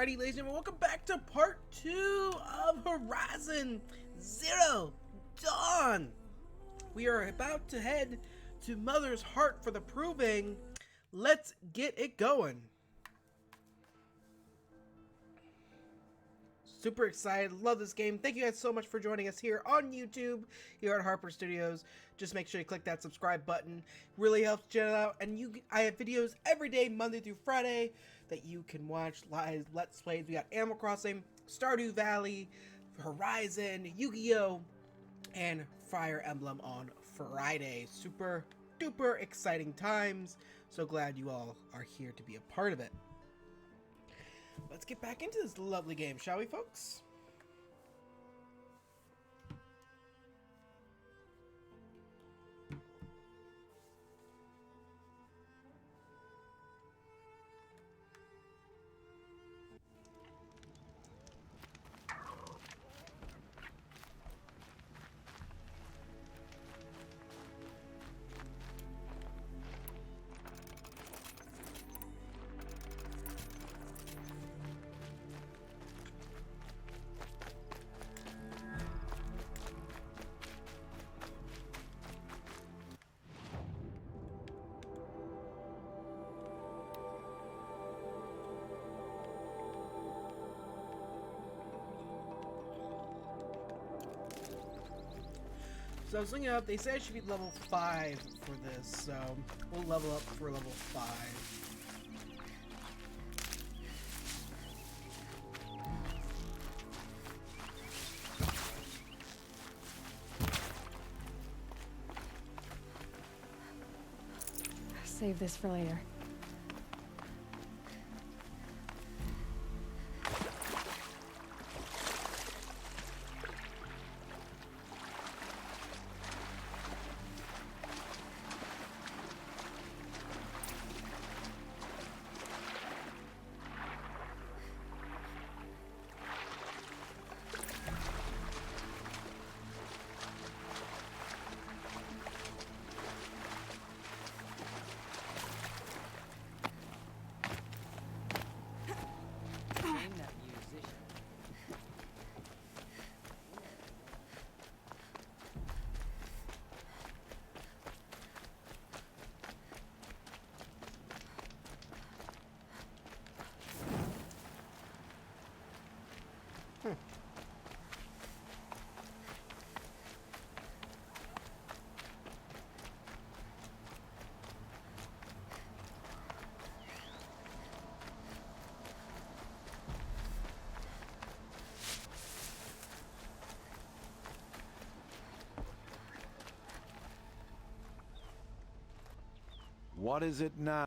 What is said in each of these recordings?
Alrighty, ladies and gentlemen, welcome back to part 2 of Horizon Zero Dawn. We are about to head to Mother's Heart for the proving. Let's get it going. Super excited, love this game. Thank you guys so much for joining us here on YouTube, here at Harper Studios. Just make sure you click that subscribe button. Really helps channel out. And I have videos every day, Monday through Friday, that you can watch live Let's Plays. We got Animal Crossing, Stardew Valley, Horizon, Yu-Gi-Oh, and Fire Emblem on Friday. Super duper exciting times. So glad you all are here to be a part of it. Let's get back into this lovely game, shall we, folks? So I was looking up, they said I should be level 5 for this, so we'll level up for level 5. Save this for later. What is it now?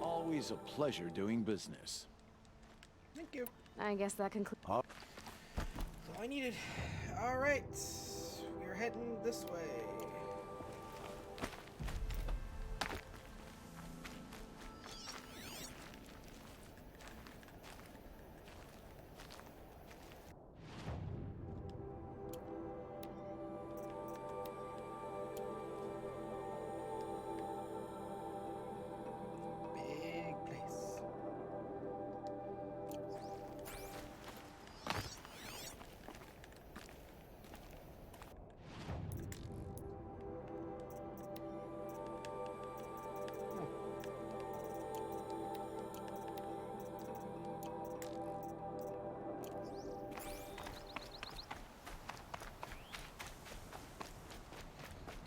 Always a pleasure doing business. Thank you. I guess that concludes. Oh, That's all I needed. Alright, we're heading this way. Big place.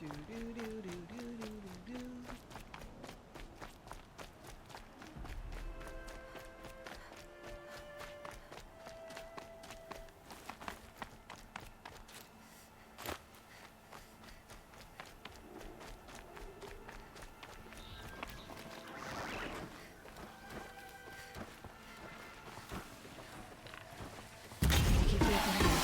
Do do do do do do do do. Keep it at hand.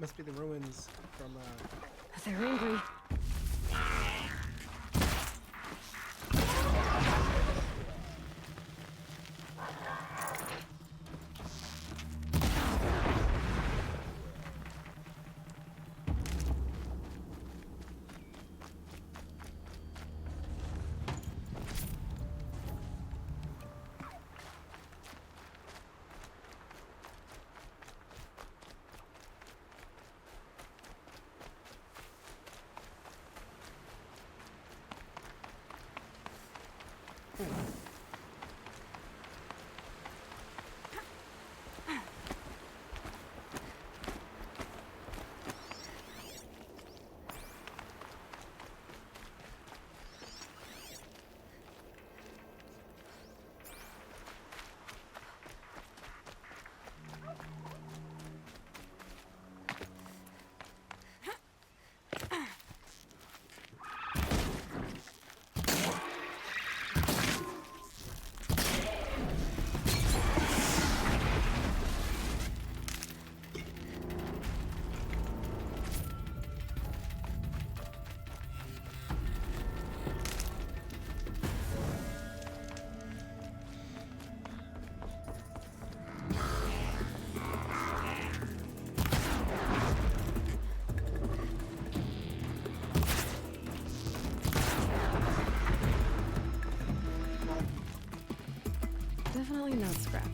Must be the ruins from. They're angry. Definitely not scrap.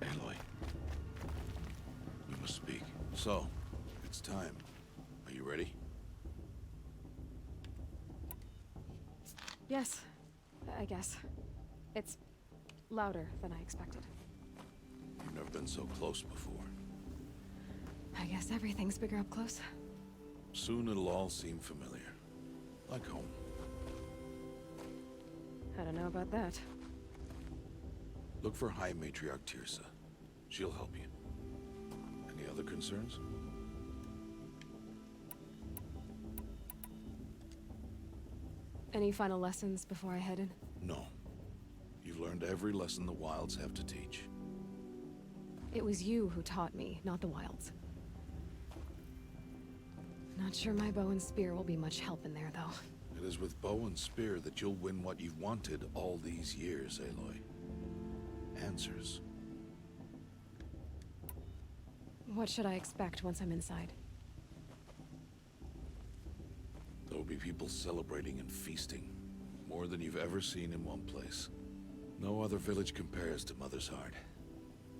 Aloy. We must speak. So, it's time. Are you ready? Yes, I guess. It's louder than I expected. You've never been so close before. I guess everything's bigger up close. Soon it'll all seem familiar. Like home. I don't know about that. Look for High Matriarch Teersa. She'll help you. Any other concerns? Any final lessons before I head in? No. You've learned every lesson the Wilds have to teach. It was you who taught me, not the Wilds. Not sure my bow and spear will be much help in there, though. It is with bow and spear that you'll win what you've wanted all these years, Aloy. Answers. What should I expect once I'm inside? There will be people celebrating and feasting. More than you've ever seen in one place. No other village compares to Mother's Heart.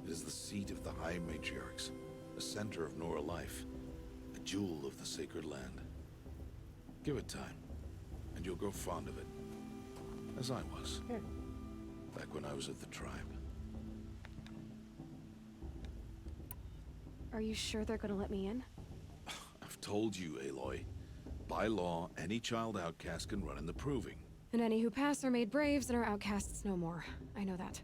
It is the seat of the High Matriarchs, the center of Nora life, a jewel of the sacred land. Give it time, and you'll grow fond of it. As I was. Back when I was at the tribe. Are you sure they're gonna let me in? I've told you, Aloy. By law, any child outcast can run in the Proving. And any who pass are made braves and are outcasts no more. I know that.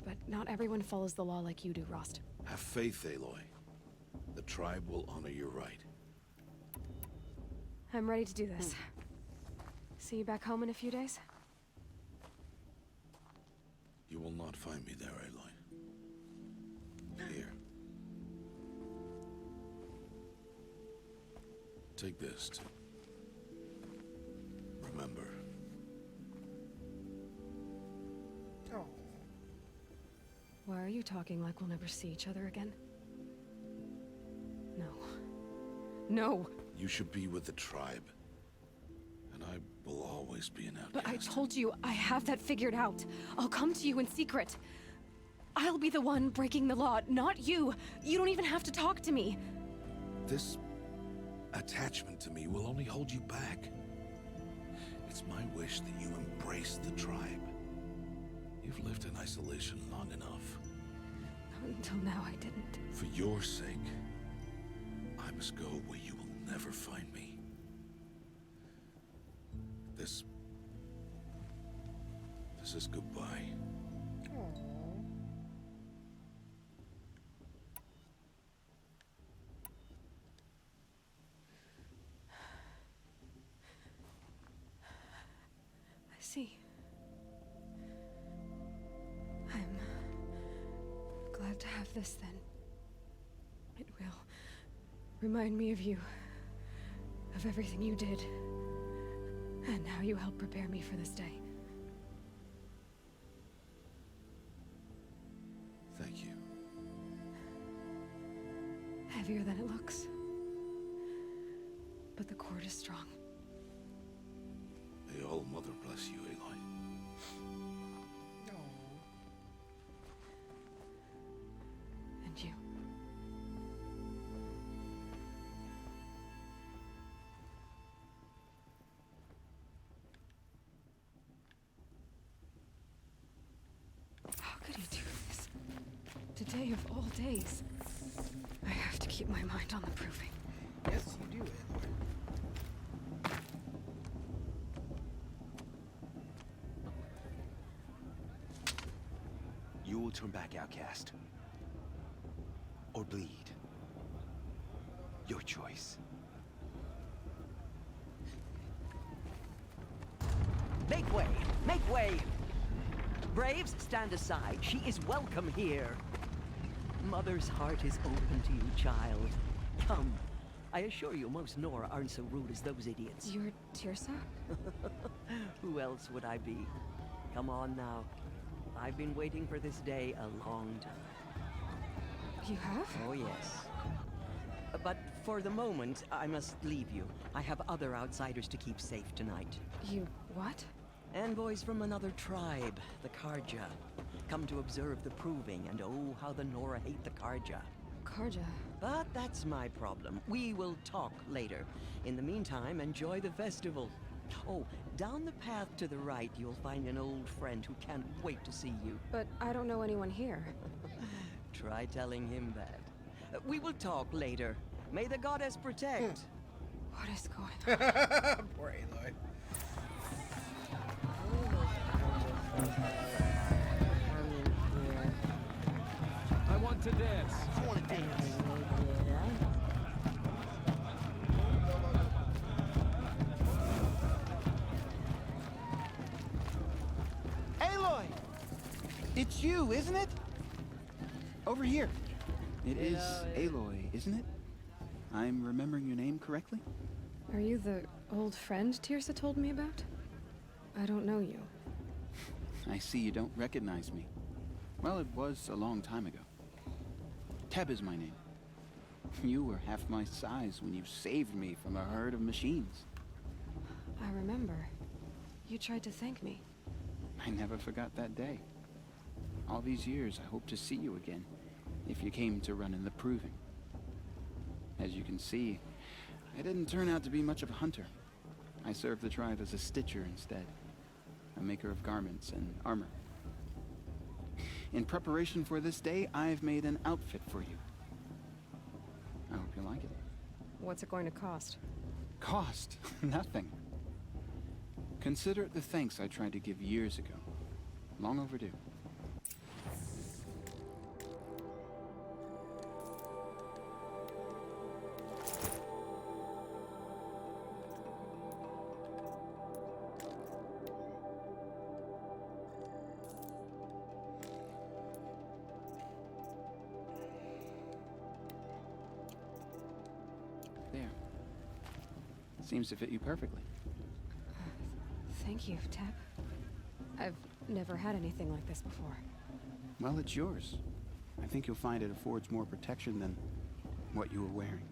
But not everyone follows the law like you do, Rost. Have faith, Aloy. The tribe will honor your right. I'm ready to do this. See you back home in a few days? You will not find me there, Aloy. Here. Take this to remember. Oh. Why are you talking like we'll never see each other again? No. No! You should be with the tribe. And I will always be an outcast. But I told you, I have that figured out. I'll come to you in secret. I'll be the one breaking the law, not you. You don't even have to talk to me. This attachment to me will only hold you back. It's my wish that you embrace the tribe. You've lived in isolation long enough. Until now, I didn't. For your sake, I must go where you will never find me. This is goodbye. I see. I'm glad to have this then. It will remind me of you, of everything you did, and how you helped prepare me for this day. Thank you. Heavier than it looks. But the cord is strong. May all Mother bless you, Aloy. And you. How could he do this? Today of all days. I have to keep my mind on the proving. Yes, you do, Aloy. You will turn back, outcast. Or bleed. Your choice. Make way! Make way! Braves, stand aside. She is welcome here. Mother's heart is open to you, child. Come. I assure you, most Nora aren't so rude as those idiots. You're Teersa? Who else would I be? Come on now. I've been waiting for this day a long time. You have? Oh, yes. But for the moment, I must leave you. I have other outsiders to keep safe tonight. You what? Envoys from another tribe, the Karja. Come to observe the proving, and oh, how the Nora hate the Karja. Karja. But that's my problem. We will talk later. In the meantime, enjoy the festival. Oh, down the path to the right, you'll find an old friend who can't wait to see you. But I don't know anyone here. Try telling him that. We will talk later. May the goddess protect. What is going on? Poor Aloy. I want to dance. I want to dance. Aloy! It's you, isn't it? Over here. It is Aloy, isn't it? I'm remembering your name correctly? Are you the old friend Teersa told me about? I don't know you. I see you don't recognize me. Well, it was a long time ago. Teb is my name. You were half my size when you saved me from a herd of machines. I remember. You tried to thank me. I never forgot that day. All these years, I hope to see you again, if you came to run in the proving. As you can see, I didn't turn out to be much of a hunter. I served the tribe as a stitcher instead, a maker of garments and armor. In preparation for this day, I've made an outfit for you. I hope you like it. What's it going to cost? Cost? Nothing. Consider it the thanks I tried to give years ago. Long overdue. There. Seems to fit you perfectly. Thank you, Teb. I've never had anything like this before. Well, it's yours. I think you'll find it affords more protection than what you were wearing.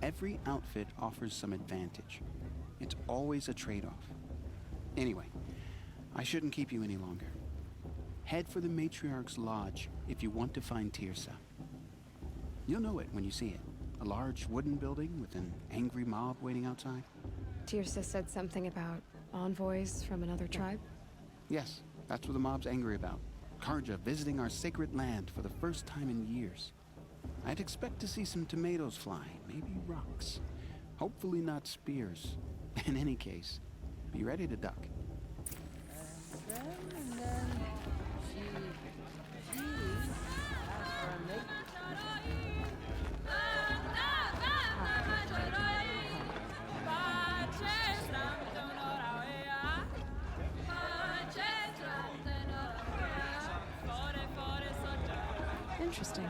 Every outfit offers some advantage. It's always a trade-off. Anyway, I shouldn't keep you any longer. head for the Matriarch's Lodge if you want to find Tirsa. You'll know it when you see it. A large wooden building with an angry mob waiting outside. Tirsa said something about envoys from another tribe. Yes, that's what the mob's angry about. Karja visiting our sacred land for the first time in years. I'd expect to see some tomatoes fly, maybe rocks. Hopefully not spears. In any case, be ready to duck. Interesting.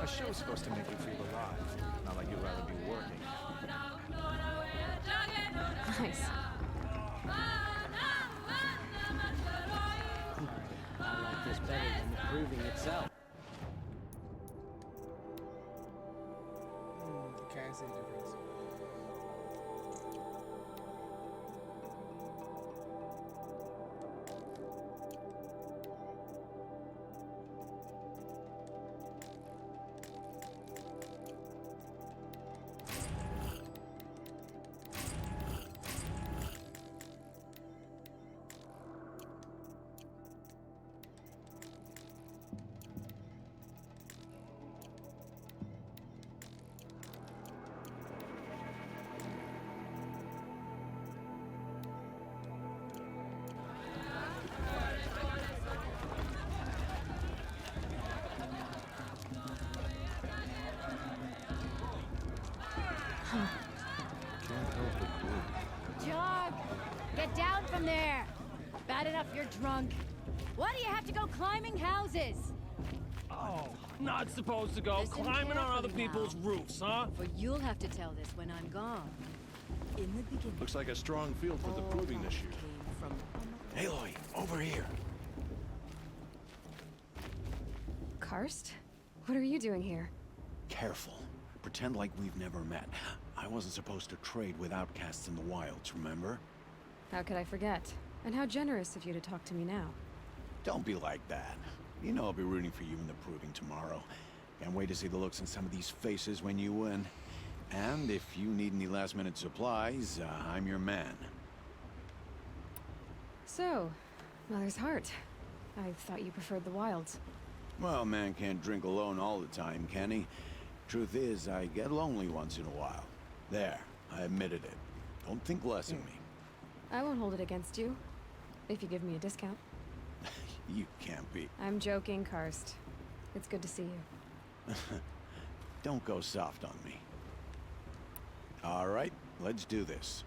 A show's supposed to make you feel alive, not like you'd rather be working. Nice. I like this better than the proving itself. Okay, I see the difference. Can't help but worry. Jog! Get down from there! Bad enough you're drunk. Why do you have to go climbing houses? Oh, not supposed to go Listen climbing on other carefully now. people's roofs, huh? For you'll have to tell this when I'm gone. In the beginning, Looks like a strong field for the all proving this life year. came from Aloy, over here. Karst? What are you doing here? Careful. Pretend like we've never met. I wasn't supposed to trade with outcasts in the wilds, remember? How could I forget? And how generous of you to talk to me now. Don't be like that. You know I'll be rooting for you in the proving tomorrow. Can't wait to see the looks on some of these faces when you win. And if you need any last-minute supplies, I'm your man. So, Mother's Heart. I thought you preferred the wilds. Well, man can't drink alone all the time, can he? Truth is, I get lonely once in a while. There, I admitted it. Don't think less of me. I won't hold it against you. If you give me a discount. You can't be. I'm joking, Karst. It's good to see you. Don't go soft on me. All right, let's do this.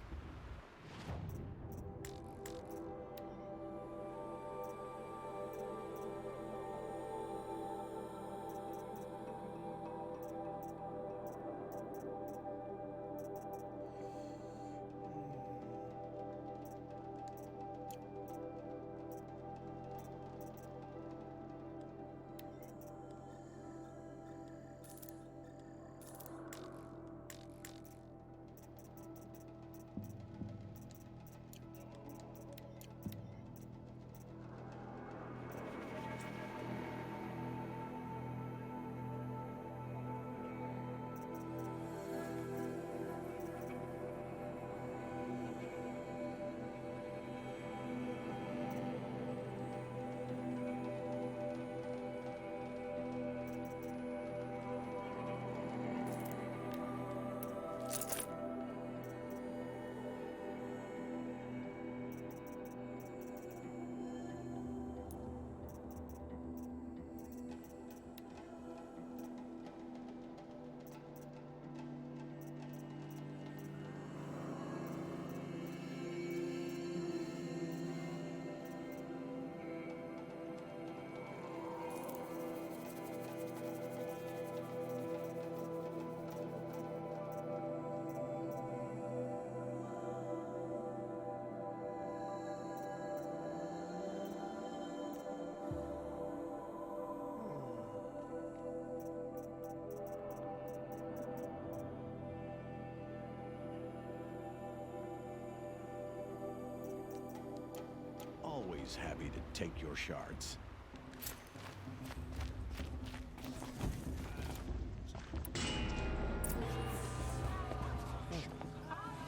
always happy to take your shards.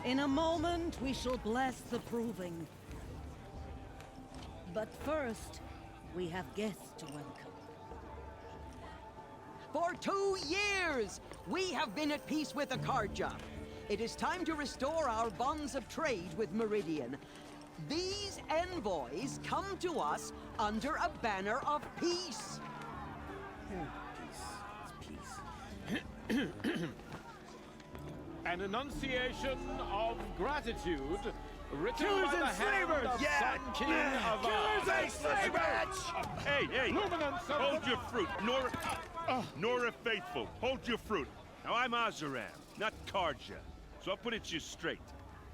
In a moment, we shall bless the proving. But first, we have guests to welcome. For 2 years, we have been at peace with Akarja. It is time to restore our bonds of trade with Meridian. These envoys come to us under a banner of peace. An enunciation of gratitude written by the hand of Sun King Avad. Killers and slavers! Hey, hold your fruit. Nora Faithful, hold your fruit. Now, I'm Oseram, not Karja, so I'll put it to you straight.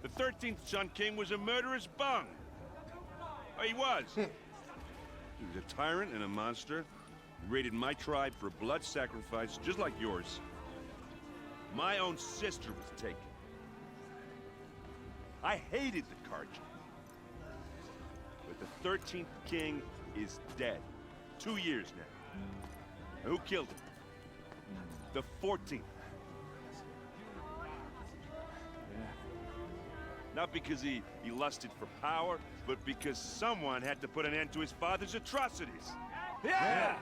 The 13th Sun King was a murderous bung. Oh, he was. He was a tyrant and a monster. He raided my tribe for blood sacrifice, just like yours. My own sister was taken. I hated the Karja. But the 13th king is dead. 2 years now. And who killed him? The 14th. Not because he lusted for power, but because someone had to put an end to his father's atrocities. Yeah!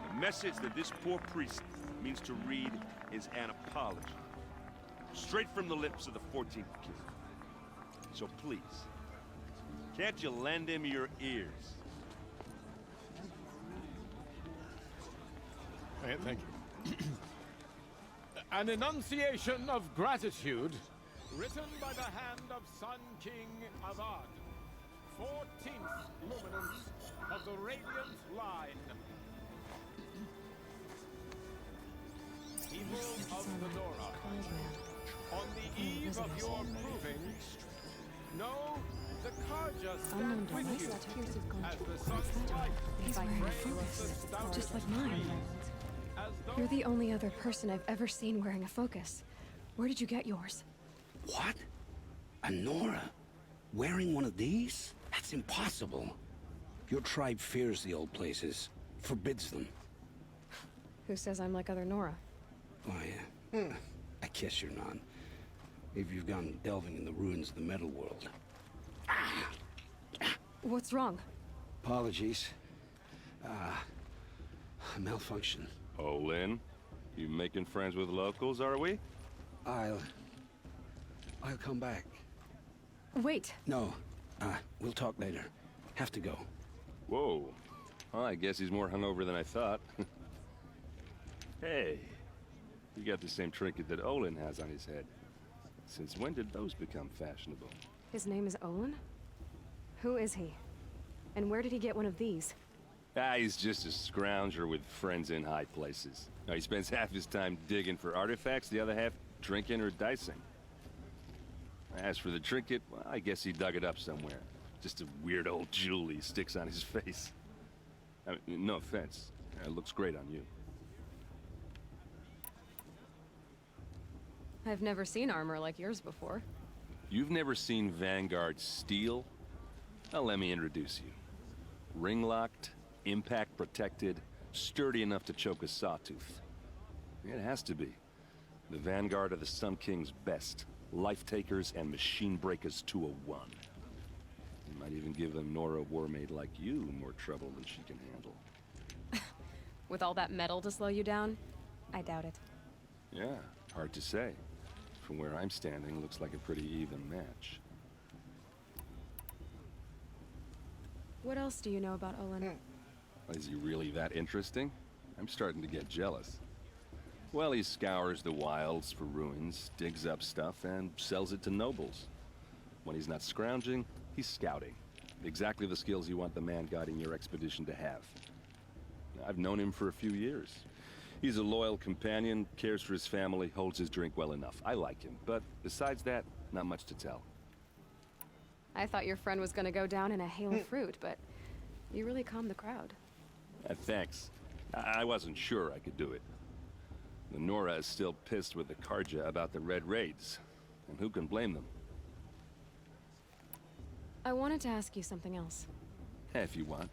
The message that this poor priest means to read is an apology. Straight from the lips of the 14th king. So please, can't you lend him your ears? Thank you. An enunciation of gratitude written by the hand of Sun King Avad, 14th luminance of the Radiant Line. People of the Nora, on the eve of your proving, know the Karja stand with you as the sun's light He's wearing a focus, just like mine. You're the only other person I've ever seen wearing a focus. Where did you get yours? What? A Nora? Wearing one of these? That's impossible. Your tribe fears the old places, forbids them. Who says I'm like other Nora? Oh, yeah. I guess you're not. If you've gone delving in the ruins of the metal world. What's wrong? Apologies. A malfunction. Oh, Lynn, you making friends with locals, are we? I'll come back. Wait. No. We'll talk later. Have to go. Whoa. Well, I guess he's more hungover than I thought. Hey, you got the same trinket that Olin has on his head. Since when did those become fashionable? His name is Olin? Who is he? And where did he get one of these? He's just a scrounger with friends in high places. Now, he spends half his time digging for artifacts, the other half drinking or dicing. As for the trinket, well, I guess he dug it up somewhere. Just a weird old jewel he sticks on his face. I mean, no offense. It looks great on you. I've never seen armor like yours before. You've never seen Vanguard steel? Well, let me introduce you. Ring-locked, impact-protected, sturdy enough to choke a sawtooth. It has to be. The Vanguard of the Sun King's best. Life-takers and machine breakers to a one. You might even give a Nora warmaid like you more trouble than she can handle. With all that metal to slow you down? I doubt it. Yeah, hard to say. From where I'm standing, looks like a pretty even match. What else do you know about Olin? Is he really that interesting? I'm starting to get jealous. Well, he scours the wilds for ruins, digs up stuff, and sells it to nobles. When he's not scrounging, he's scouting. Exactly the skills you want the man guiding your expedition to have. I've known him for a few years. He's a loyal companion, cares for his family, holds his drink well enough. I like him, but besides that, not much to tell. I thought your friend was gonna go down in a hail of fruit, but you really calmed the crowd. Thanks. I wasn't sure I could do it. The Nora is still pissed with the Karja about the Red Raids, and who can blame them? I wanted to ask you something else. If you want.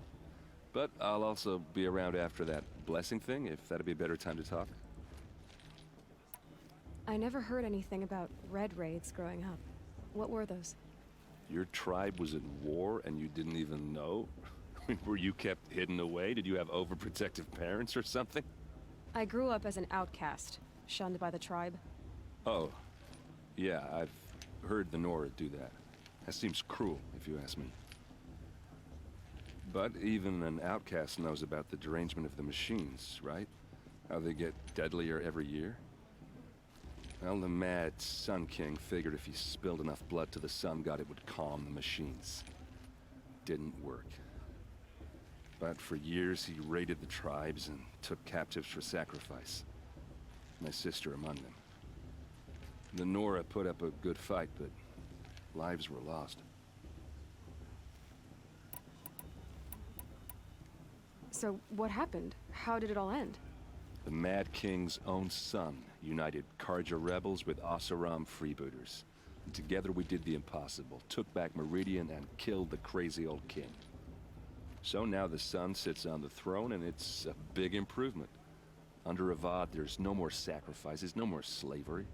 But I'll also be around after that blessing thing, if that'd be a better time to talk. I never heard anything about red raids growing up. What were those? Your tribe was in war and you didn't even know? Were you kept hidden away? Did you have overprotective parents or something? I grew up as an outcast, shunned by the tribe. Oh. Yeah, I've heard the Nora do that. That seems cruel, if you ask me. But even an outcast knows about the derangement of the machines, right? How they get deadlier every year? Well, the mad Sun King figured if he spilled enough blood to the Sun God, it would calm the machines. Didn't work. But for years, he raided the tribes and took captives for sacrifice. My sister among them. The Nora put up a good fight, but lives were lost. So, what happened? How did it all end? The Mad King's own son united Carja rebels with Oseram freebooters. And together we did the impossible, took back Meridian and killed the crazy old king. So now the son sits on the throne and it's a big improvement. Under Avad, there's no more sacrifices, no more slavery.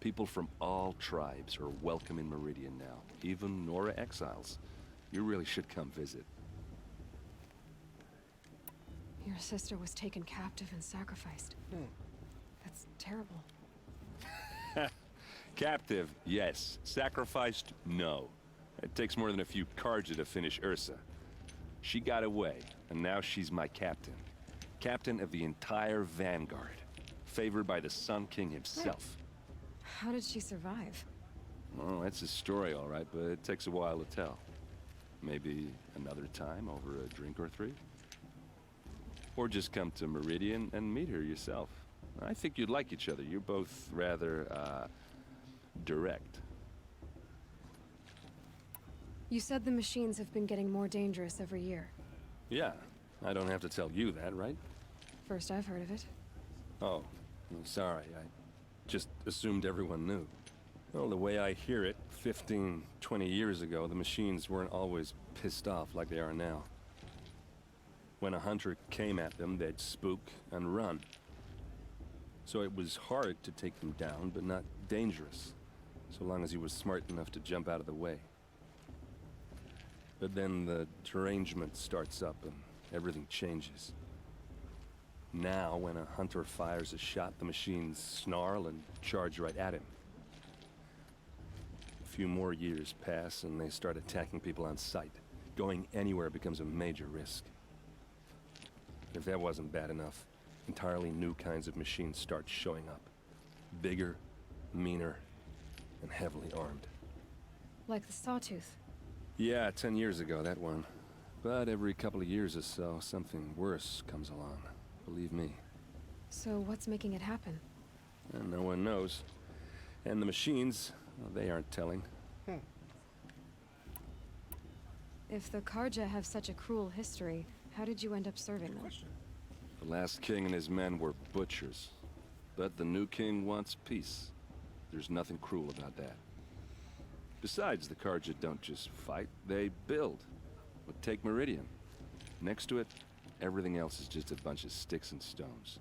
People from all tribes are welcome in Meridian now, even Nora exiles. You really should come visit. Your sister was taken captive and sacrificed. That's terrible. Captive, yes. Sacrificed, no. It takes more than a few Carja to finish Ursa. She got away, and now she's my captain. Captain of the entire Vanguard. Favored by the Sun King himself. How did she survive? Well, that's a story, all right, but it takes a while to tell. Maybe another time over a drink or three? Or just come to Meridian and meet her yourself. I think you'd like each other. You're both rather, direct. You said the machines have been getting more dangerous every year. Yeah, I don't have to tell you that, right? First I've heard of it. Oh, I'm sorry. I just assumed everyone knew. Well, the way I hear it, 15, 20 years ago, the machines weren't always pissed off like they are now. When a hunter came at them, they'd spook and run. So it was hard to take them down, but not dangerous, so long as he was smart enough to jump out of the way. But then the derangement starts up and everything changes. Now, when a hunter fires a shot, the machines snarl and charge right at him. A few more years pass and they start attacking people on sight. Going anywhere becomes a major risk. If that wasn't bad enough, entirely new kinds of machines start showing up. Bigger, meaner, and heavily armed. Like the Sawtooth. Yeah, 10 years ago, that one. But every couple of years or so, something worse comes along. Believe me. So what's making it happen? And no one knows. And the machines, well, they aren't telling. If the Carja have such a cruel history, how did you end up serving them? The last king and his men were butchers. But the new king wants peace. There's nothing cruel about that. Besides, the Carja don't just fight, they build. But take Meridian. Next to it, everything else is just a bunch of sticks and stones.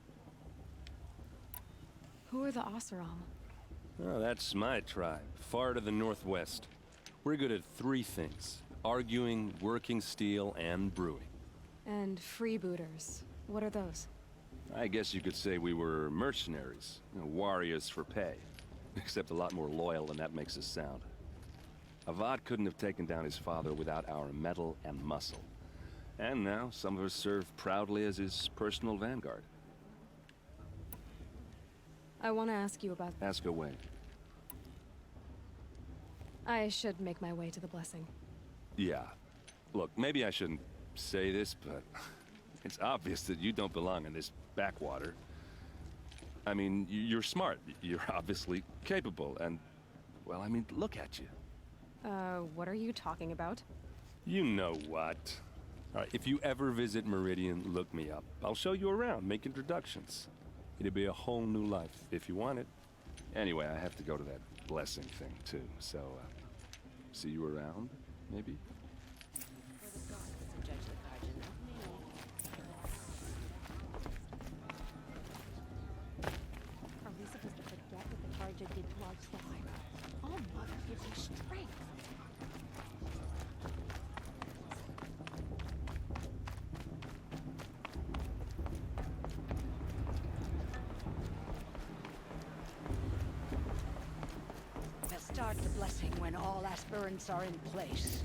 Who are the Oseram? Oh, that's my tribe, far to the northwest. We're good at three things. Arguing, working steel, and brewing. And freebooters. What are those? I guess you could say we were mercenaries. Warriors for pay. Except a lot more loyal than that makes us sound. Avad couldn't have taken down his father without our metal and muscle. And now, some of us serve proudly as his personal vanguard. I want to ask you about... Ask away. I should make my way to the blessing. Yeah. Look, maybe I shouldn't say this, but it's obvious that you don't belong in this backwater. I mean, you're smart. You're obviously capable, and... well, I mean, look at you. What are you talking about? You know what. All right, if you ever visit Meridian, look me up. I'll show you around, make introductions. It'll be a whole new life, if you want it. Anyway, I have to go to that blessing thing, too, so, see you around? maybe? Are we supposed to forget what the Carja did to our tribe? Oh, Mother, gives you strength. We'll start the blessing when all aspirants are in place.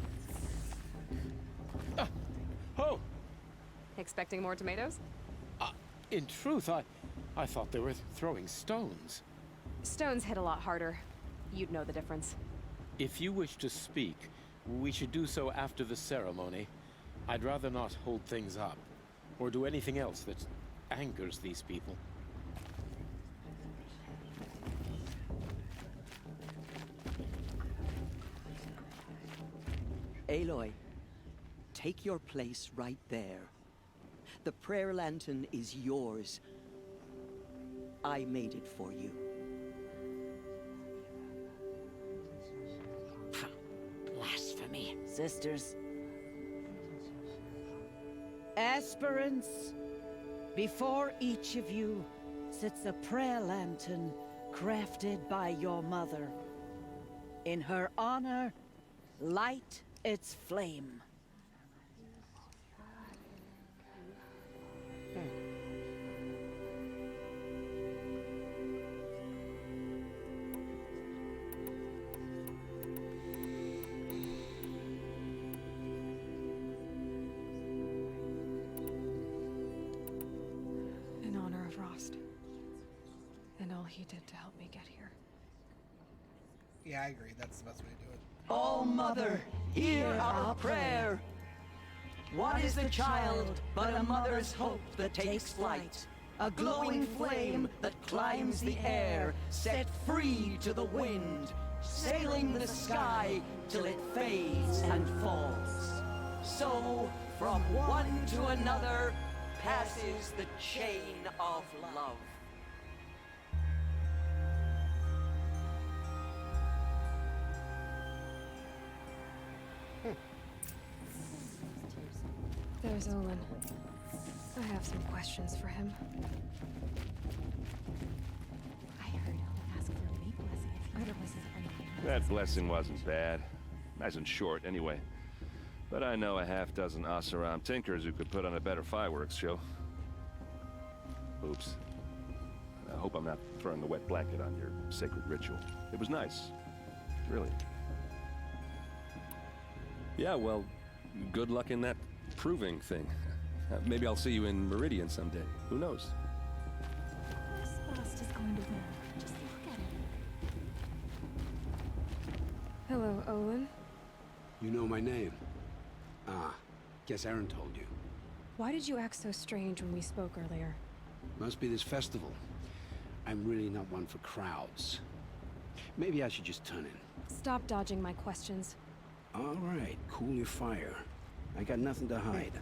Oh! Expecting more tomatoes? In truth, I thought they were throwing stones. Stones hit a lot harder. You'd know the difference. If you wish to speak, we should do so after the ceremony. I'd rather not hold things up, or do anything else that angers these people. Aloy, take your place right there. The prayer lantern is yours. I made it for you. Blasphemy. Sisters. Aspirants, before each of you sits a prayer lantern crafted by your mother. In her honor, light its flame. In honor of Rost. And all he did to help me get here. Yeah, I agree. That's the best way to do it. Oh, Mother, hear our prayer. What is the child but a mother's hope that takes flight? A glowing flame that climbs the air, set free to the wind, sailing the sky till it fades and falls. So, from one to another, passes the chain of love. There's Olin. I have some questions for him. I heard he'll ask for a big blessing if you blesses everyone. That blessing wasn't bad. Nice and short, anyway. But I know a half-dozen Oseram tinkers who could put on a better fireworks show. Oops. I hope I'm not throwing a wet blanket on your sacred ritual. It was nice. Really. Yeah, well, good luck in that proving thing. Maybe I'll see you in Meridian someday. Who knows? This Bast is going to win. Just look at him. Hello, Olin. You know my name? Ah, guess Aaron told you. Why did you act so strange when we spoke earlier? Must be this festival. I'm really not one for crowds. Maybe I should just turn in. Stop dodging my questions. All right, cool your fire. I got nothing to hide.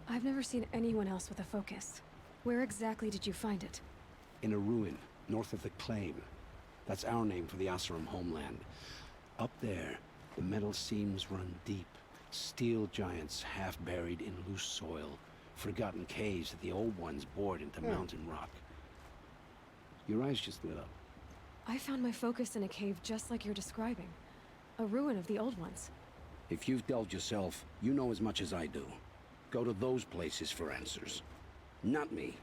I've never seen anyone else with a focus. Where exactly did you find it? In a ruin, north of the Claim. That's our name for the Oseram homeland. Up there, the metal seams run deep. Steel giants half buried in loose soil. Forgotten caves that the old ones bored into mountain rock. Your eyes just lit up. I found my focus in a cave just like you're describing. A ruin of the old ones. If you've delved yourself, you know as much as I do. Go to those places for answers. Not me.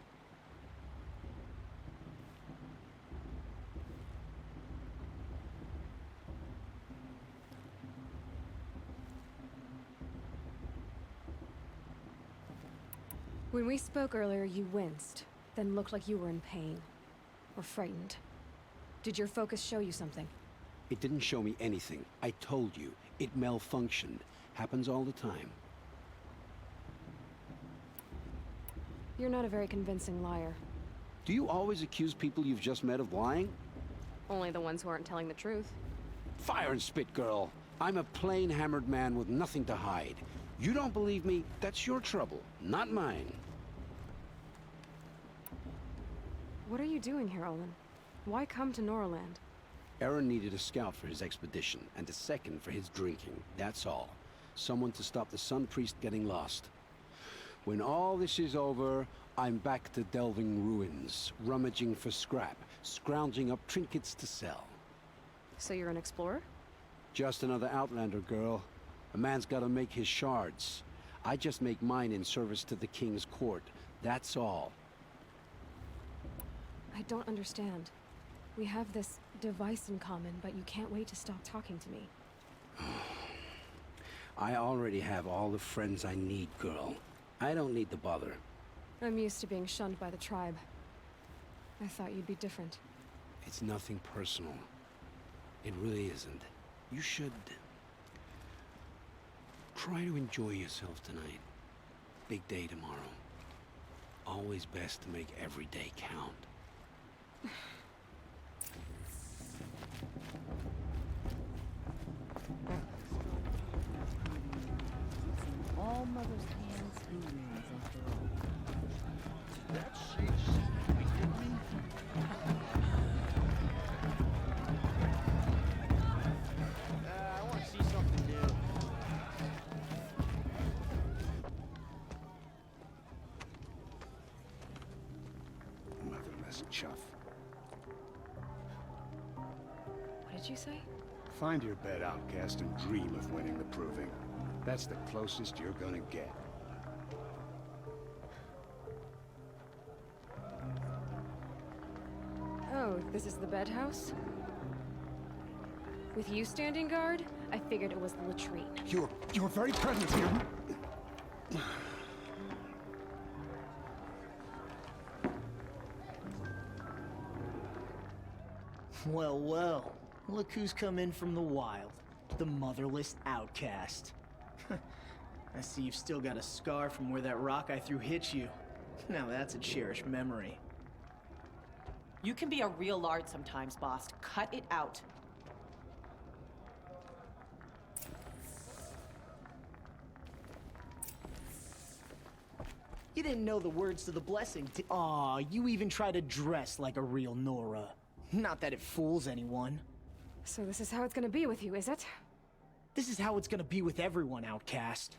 When we spoke earlier, you winced, then looked like you were in pain. Or frightened. Did your focus show you something? It didn't show me anything. I told you. It malfunctioned. Happens all the time. You're not a very convincing liar. Do you always accuse people you've just met of lying? Only the ones who aren't telling the truth. Fire and spit, girl. I'm a plain hammered man with nothing to hide. You don't believe me, that's your trouble, not mine. What are you doing here, Olin? Why come to Noraland? Aaron needed a scout for his expedition, and a second for his drinking. That's all. Someone to stop the Sun Priest getting lost. When all this is over, I'm back to delving ruins, rummaging for scrap, scrounging up trinkets to sell. So you're an explorer? Just another Outlander, girl. A man's gotta make his shards. I just make mine in service to the King's court. That's all. I don't understand. We have this device in common, but you can't wait to stop talking to me. I already have all the friends I need, girl. I don't need the bother. I'm used to being shunned by the tribe. I thought you'd be different. It's nothing personal. It really isn't. You should... try to enjoy yourself tonight. Big day tomorrow. Always best to make every day count. All Mother's hands and wings after all. That shapes me. I want to see something new. Motherless chuff. What did you say? Find your bed, outcast, and dream of winning the proving. That's the closest you're gonna get. Oh, this is the bed house? With you standing guard, I figured it was the latrine. Your very presence here... Well, well. Look who's come in from the wild. The motherless outcast. I see you've still got a scar from where that rock I threw hit you. Now that's a cherished memory. You can be a real lard sometimes, boss. Cut it out. You didn't know the words to the blessing, Aw, you even try to dress like a real Nora. Not that it fools anyone. So this is how it's gonna be with you, is it? This is how it's gonna be with everyone, outcast.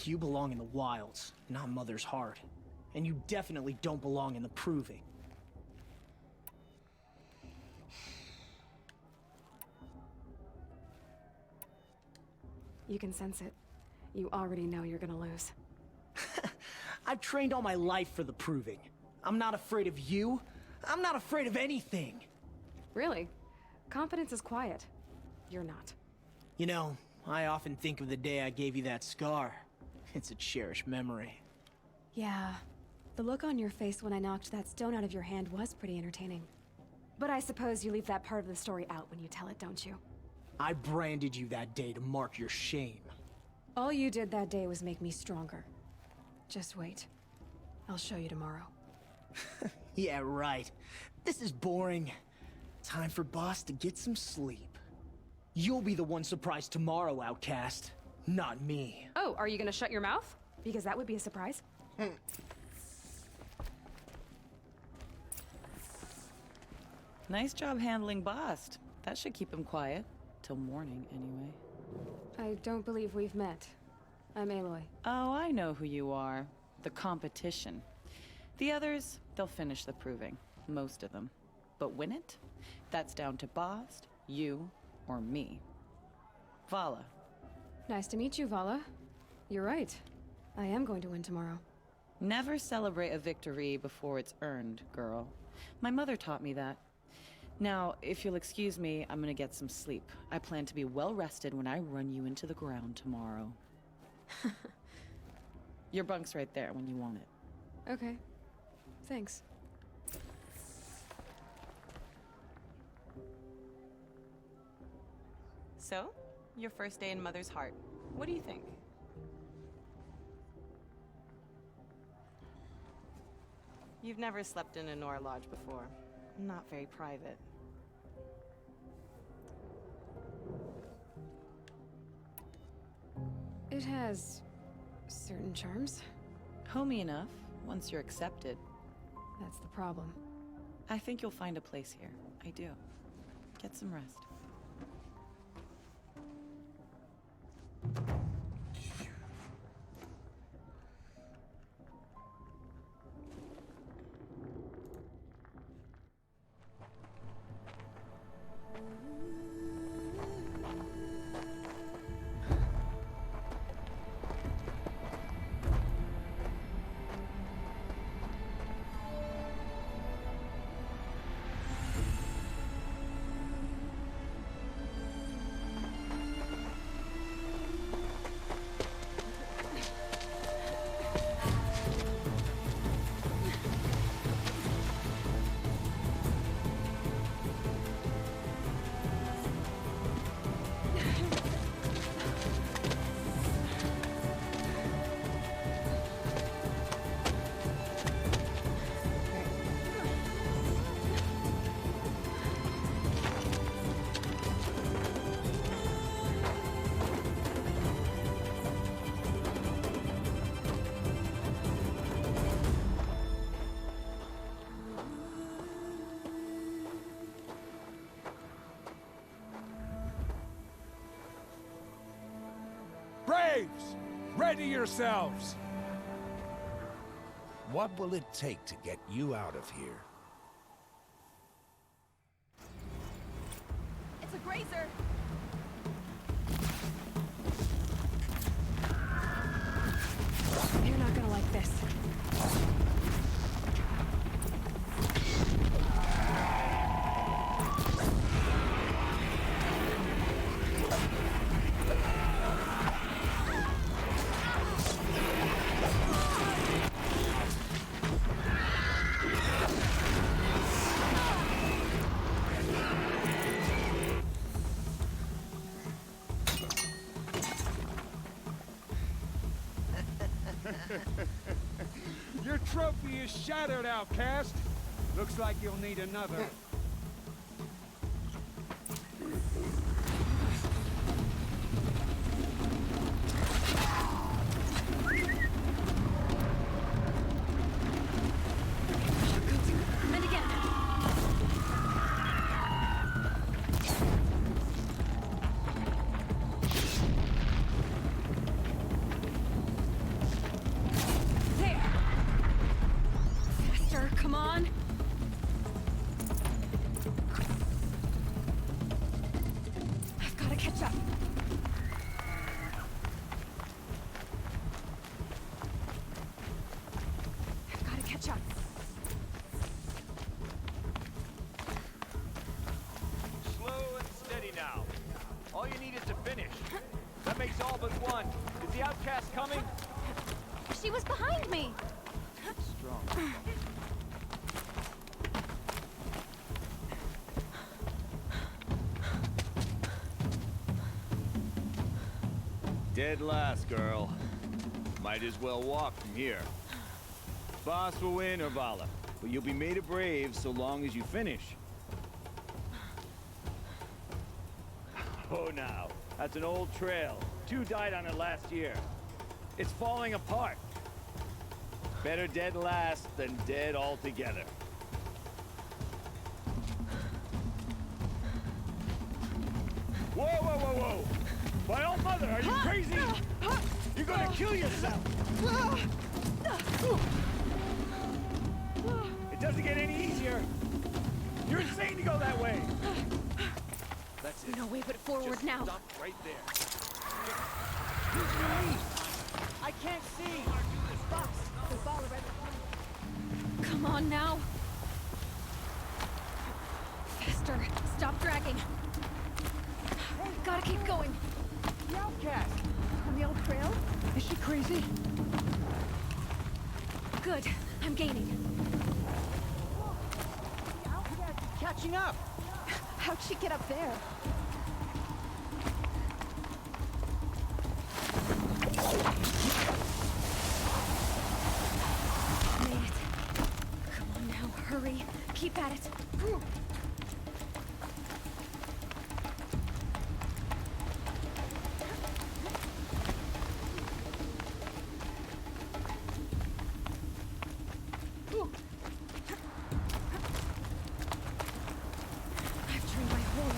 You belong in the wilds, not Mother's heart. And you definitely don't belong in the proving. You can sense it. You already know you're gonna lose. I've trained all my life for the proving. I'm not afraid of you. I'm not afraid of anything. Really? Confidence is quiet. You're not. You know, I often think of the day I gave you that scar. It's a cherished memory. Yeah. The look on your face when I knocked that stone out of your hand was pretty entertaining. But I suppose you leave that part of the story out when you tell it, don't you? I branded you that day to mark your shame. All you did that day was make me stronger. Just wait. I'll show you tomorrow. Yeah, right. This is boring. Time for Boss to get some sleep. You'll be the one surprised tomorrow, outcast. Not me. Oh, are you gonna shut your mouth? Because that would be a surprise. Nice job handling Bast. That should keep him quiet. Till morning, anyway. I don't believe we've met. I'm Aloy. Oh, I know who you are. The competition. The others, they'll finish the proving. Most of them. But win it? That's down to Bast, you, or me. Vala. Nice to meet you, Vala. You're right. I am going to win tomorrow. Never celebrate a victory before it's earned, girl. My mother taught me that. Now, if you'll excuse me, I'm gonna get some sleep. I plan to be well rested when I run you into the ground tomorrow. Your bunk's right there when you want it. Okay. Thanks. So, your first day in Mother's Heart. What do you think? You've never slept in a Nora Lodge before. Not very private. It has certain charms. Homey enough, once you're accepted. That's the problem. I think you'll find a place here. I do. Get some rest. Braves! Ready yourselves! What will it take to get you out of here? It's a grazer. You're not gonna like this. Your trophy is shattered, outcast. Looks like you'll need another. And again. There. Faster, come on. I've got to catch up. I've got to catch up. Slow and steady now. All you need is to finish. That makes all but one. Is the outcast coming? She was behind me. Strong. Dead last, girl. Might as well walk from here. Boss will win or Vala, but you'll be made a brave so long as you finish. Oh, now. That's an old trail. 2 died on it last year. It's falling apart. Better dead last than dead altogether. Whoa, whoa, whoa, whoa! My old mother, are you crazy? You're gonna kill yourself! It doesn't get any easier! You're insane to go that way! That's it. No way but forward Just now. stop right there. Use me! I can't see! Box, the ball already. Come on now. Faster. Stop dragging. Gotta keep going. The outcast! On the old trail? Is she crazy? Good. I'm gaining. The outcast is catching up! How'd she get up there? Made it. Come on now, hurry. Keep at it. I've trained my whole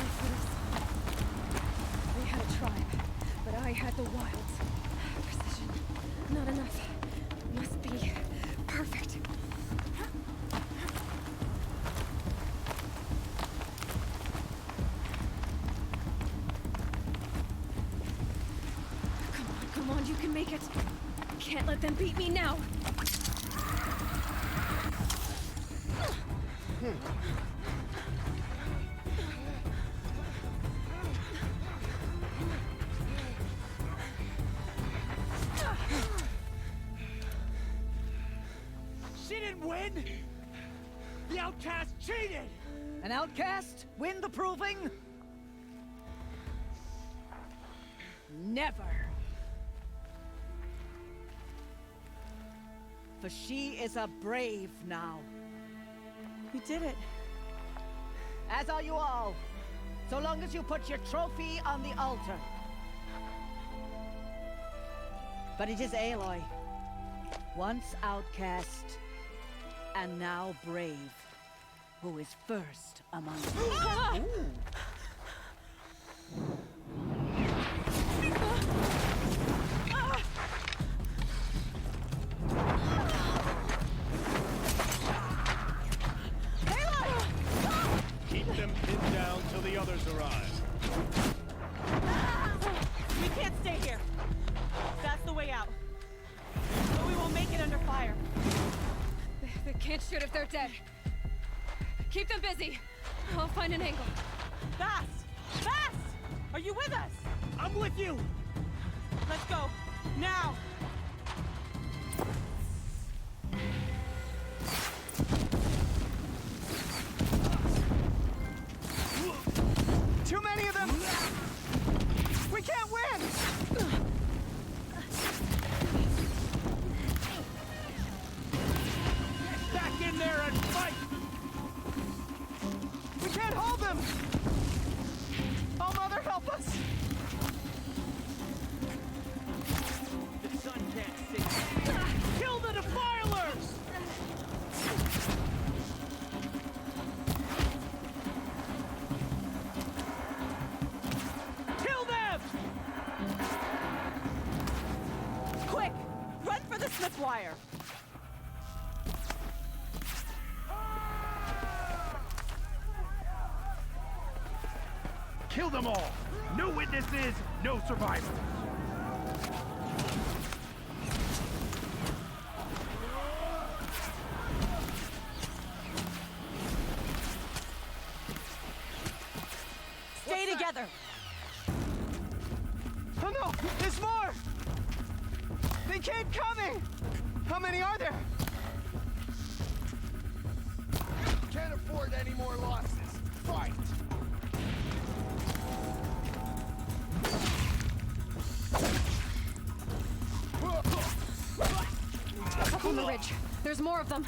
can make it. Can't let them beat me now. She didn't win! The outcast cheated! An outcast? Win the proving? Never. For she is a brave now. You did it. As are you all. So long as you put your trophy on the altar. But it is Aloy. Once outcast, and now brave, who is first among you. Keep them pinned down till the others arrive. We can't stay here. That's the way out. But we won't make it under fire. They can't shoot if they're dead. Keep them busy. I'll find an angle. Fast! Fast! Are you with us? I'm with you! Let's go. Now! Too many of them! We can't win! Back in there and fight! We can't hold them! Oh, Mother, help us! The sun can't see. Kill the defilers! Kill them! Quick! Run for the Smith wire! Kill them all! No witnesses, no survivors! Stay together! Oh no! There's more! They keep coming! How many are there? Can't afford any more losses. Fight! Up on the ridge. There's more of them.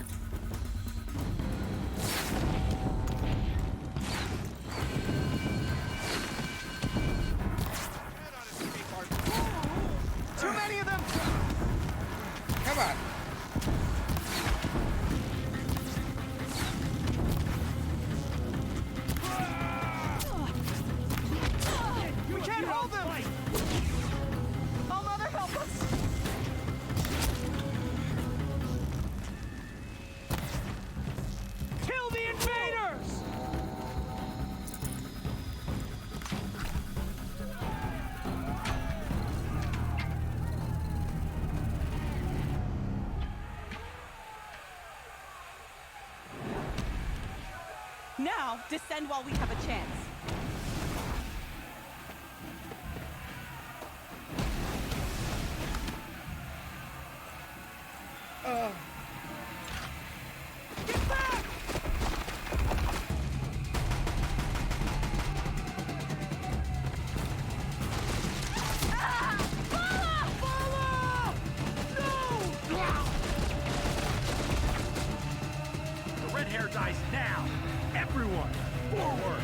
Too many of them! Come on. We can't hold them! Oh, Mother, help us! Kill the invaders! Now, descend while we have a chance. Get back! The red hair dies now! Everyone, forward!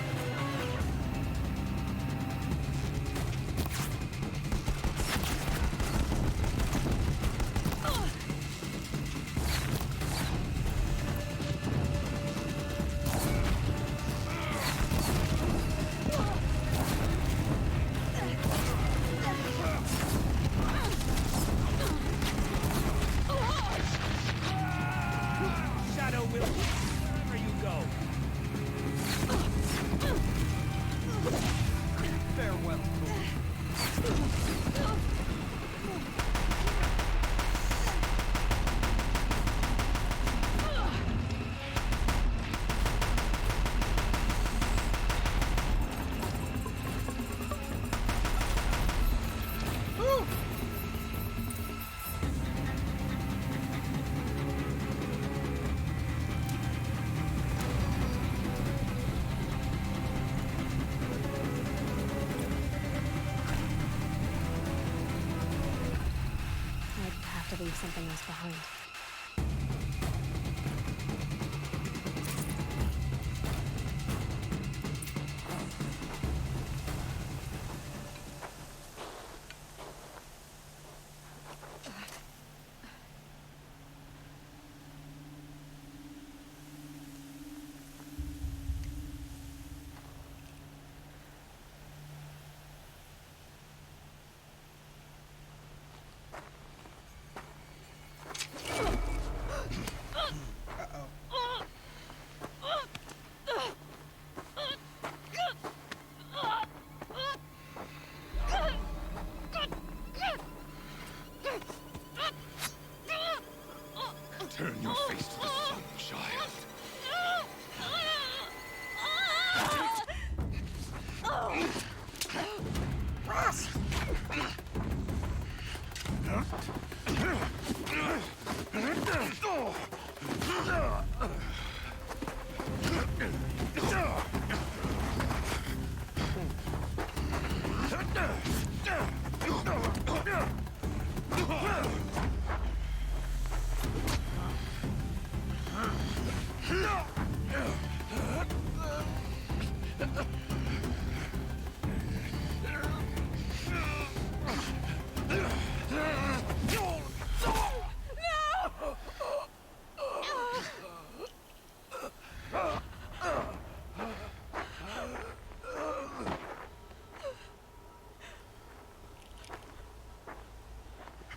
Shadow will wherever you go. to leave something else behind. Turn your face to the sun, child. Ross!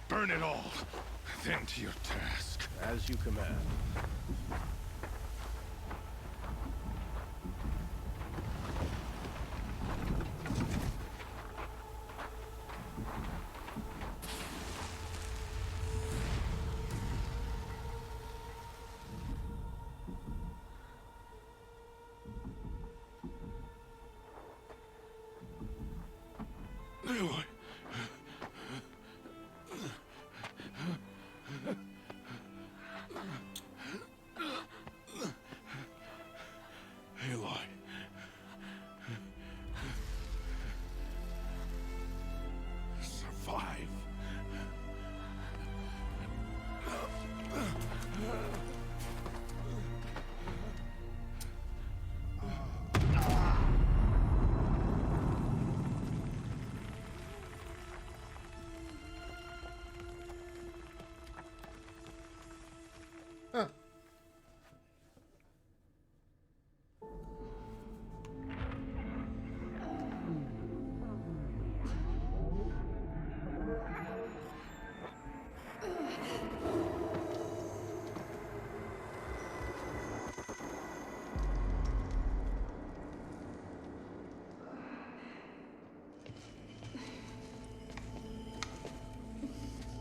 Burn it all, then to your task. As you command. Aloy. Aloy. Survive. Huh.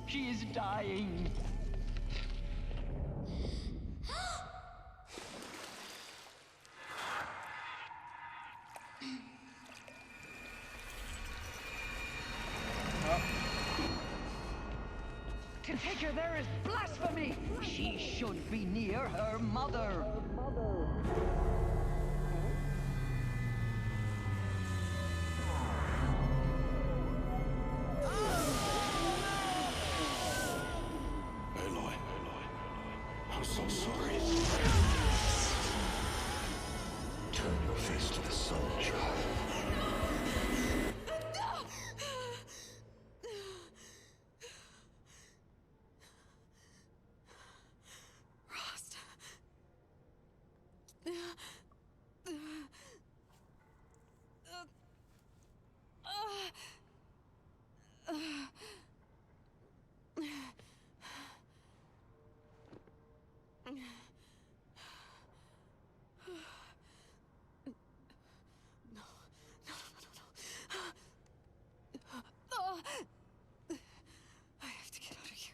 She is dying. To take her there is blasphemy! She should be near her mother. Aloy. I'm so sorry. Turn your face to the sun, child. Rost. I have to get out of here.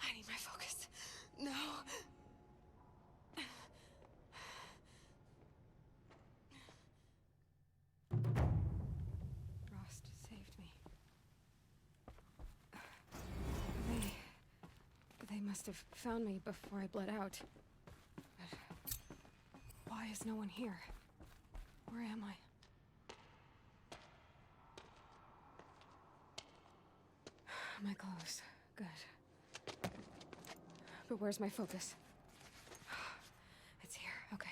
I need my focus. No. Rost saved me. They must have found me before I bled out. But why is no one here? Where am I? My clothes. Good. But where's my focus? It's here. Okay.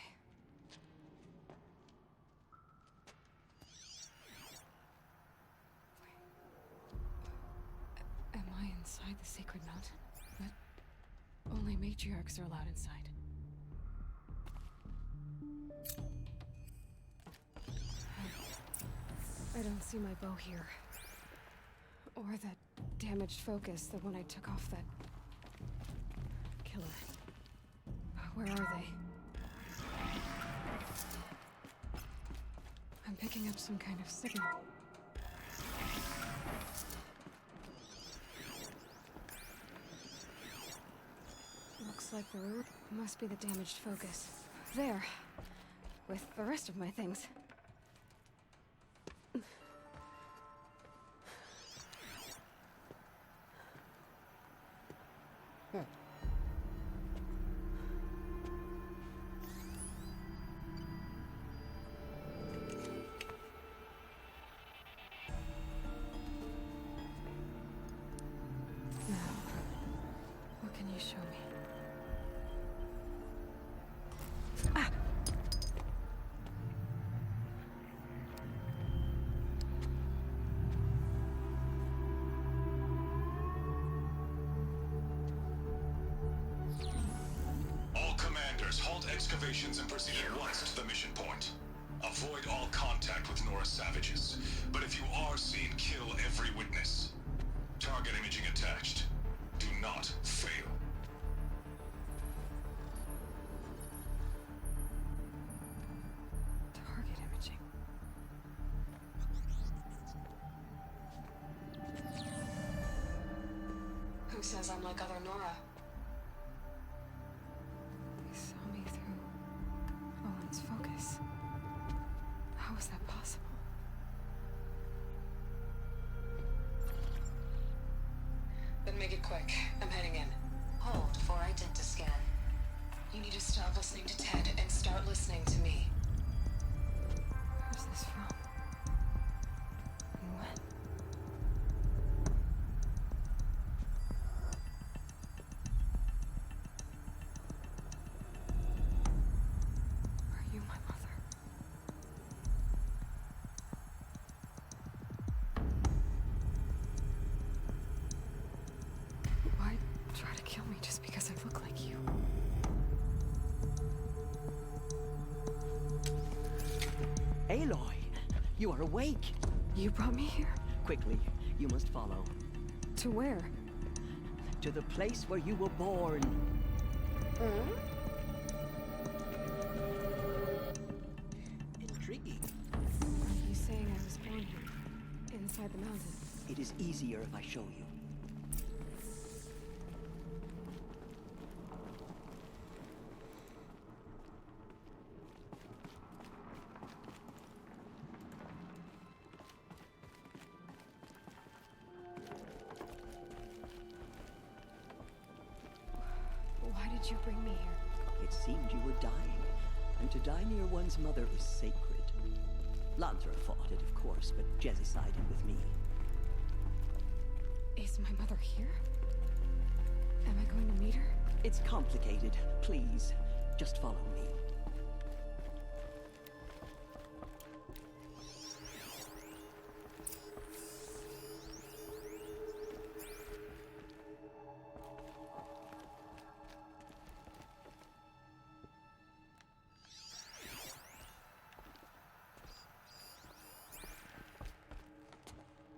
Am I inside the sacred mountain? But only matriarchs are allowed inside. I don't see my bow here. Or that damaged focus, the one I took off that killer. Where are they? I'm picking up some kind of signal. Looks like the root must be the damaged focus. There. With the rest of my things. What can you show me? Ah! All commanders, halt excavations and proceed at once to the mission point. Avoid all contact with Nora savages. But if you are seen, kill every witness. Target imaging attached. Do not fail. Target imaging. Who says I'm like other Nora? They saw me through Owen's focus. How is that possible? Then make it quick. I'm heading in. Hold for identiscan. You need to stop listening to Ted and start listening to me. Where's this from? And when? Are you my mother? Why try to kill me just because I look like you? Aloy, you are awake. You brought me here? Quickly, you must follow. To where? To the place where you were born. Intriguing. Are you saying I was born here? Inside the mountain? It is easier if I show you. Why did you bring me here? It seemed you were dying, and to die near one's mother is sacred. Lansra fought it, of course, but Jezza sided with me. Is my mother here? Am I going to meet her? It's complicated. Please, just follow me.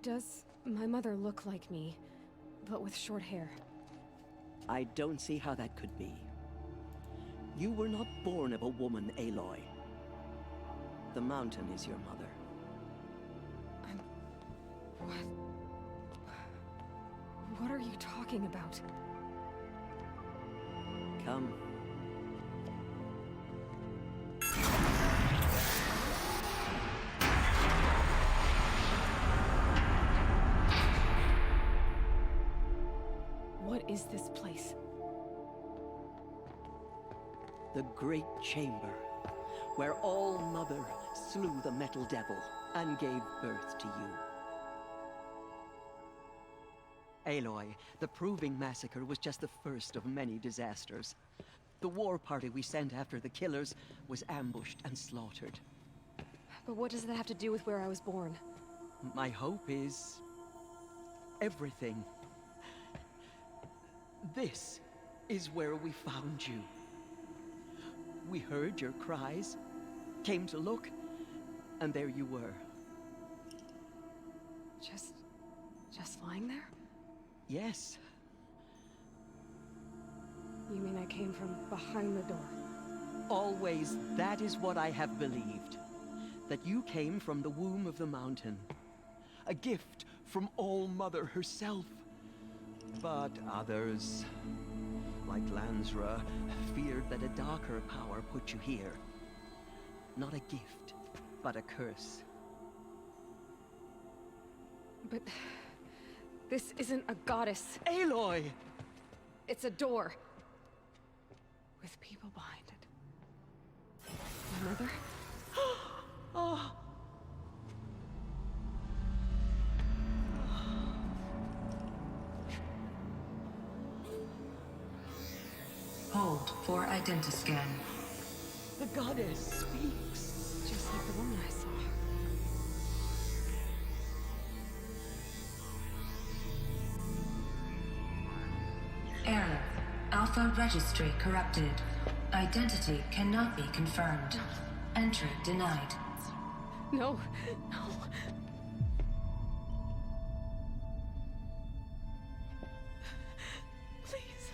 Does my mother look like me, but with short hair? I don't see how that could be. You were not born of a woman, Aloy. The mountain is your mother. What? What are you talking about? Come. What is this place? The Great Chamber, where All Mother slew the Metal Devil and gave birth to you. Aloy, the Proving Massacre was just the first of many disasters. The war party we sent after the killers was ambushed and slaughtered. But what does that have to do with where I was born? My hope is... everything. This is where we found you. We heard your cries, came to look, and there you were. Just lying there? Yes. You mean I came from behind the door? Always, that is what I have believed. That you came from the womb of the mountain. A gift from All-Mother herself. But others, like Lansra, feared that a darker power put you here. Not a gift, but a curse. But... this isn't a goddess. Aloy! It's a door. With people behind it. My mother? Oh! Hold for identiscan. The goddess speaks. Just like the woman I saw. Error. Alpha registry corrupted. Identity cannot be confirmed. Entry denied. No, no. Please.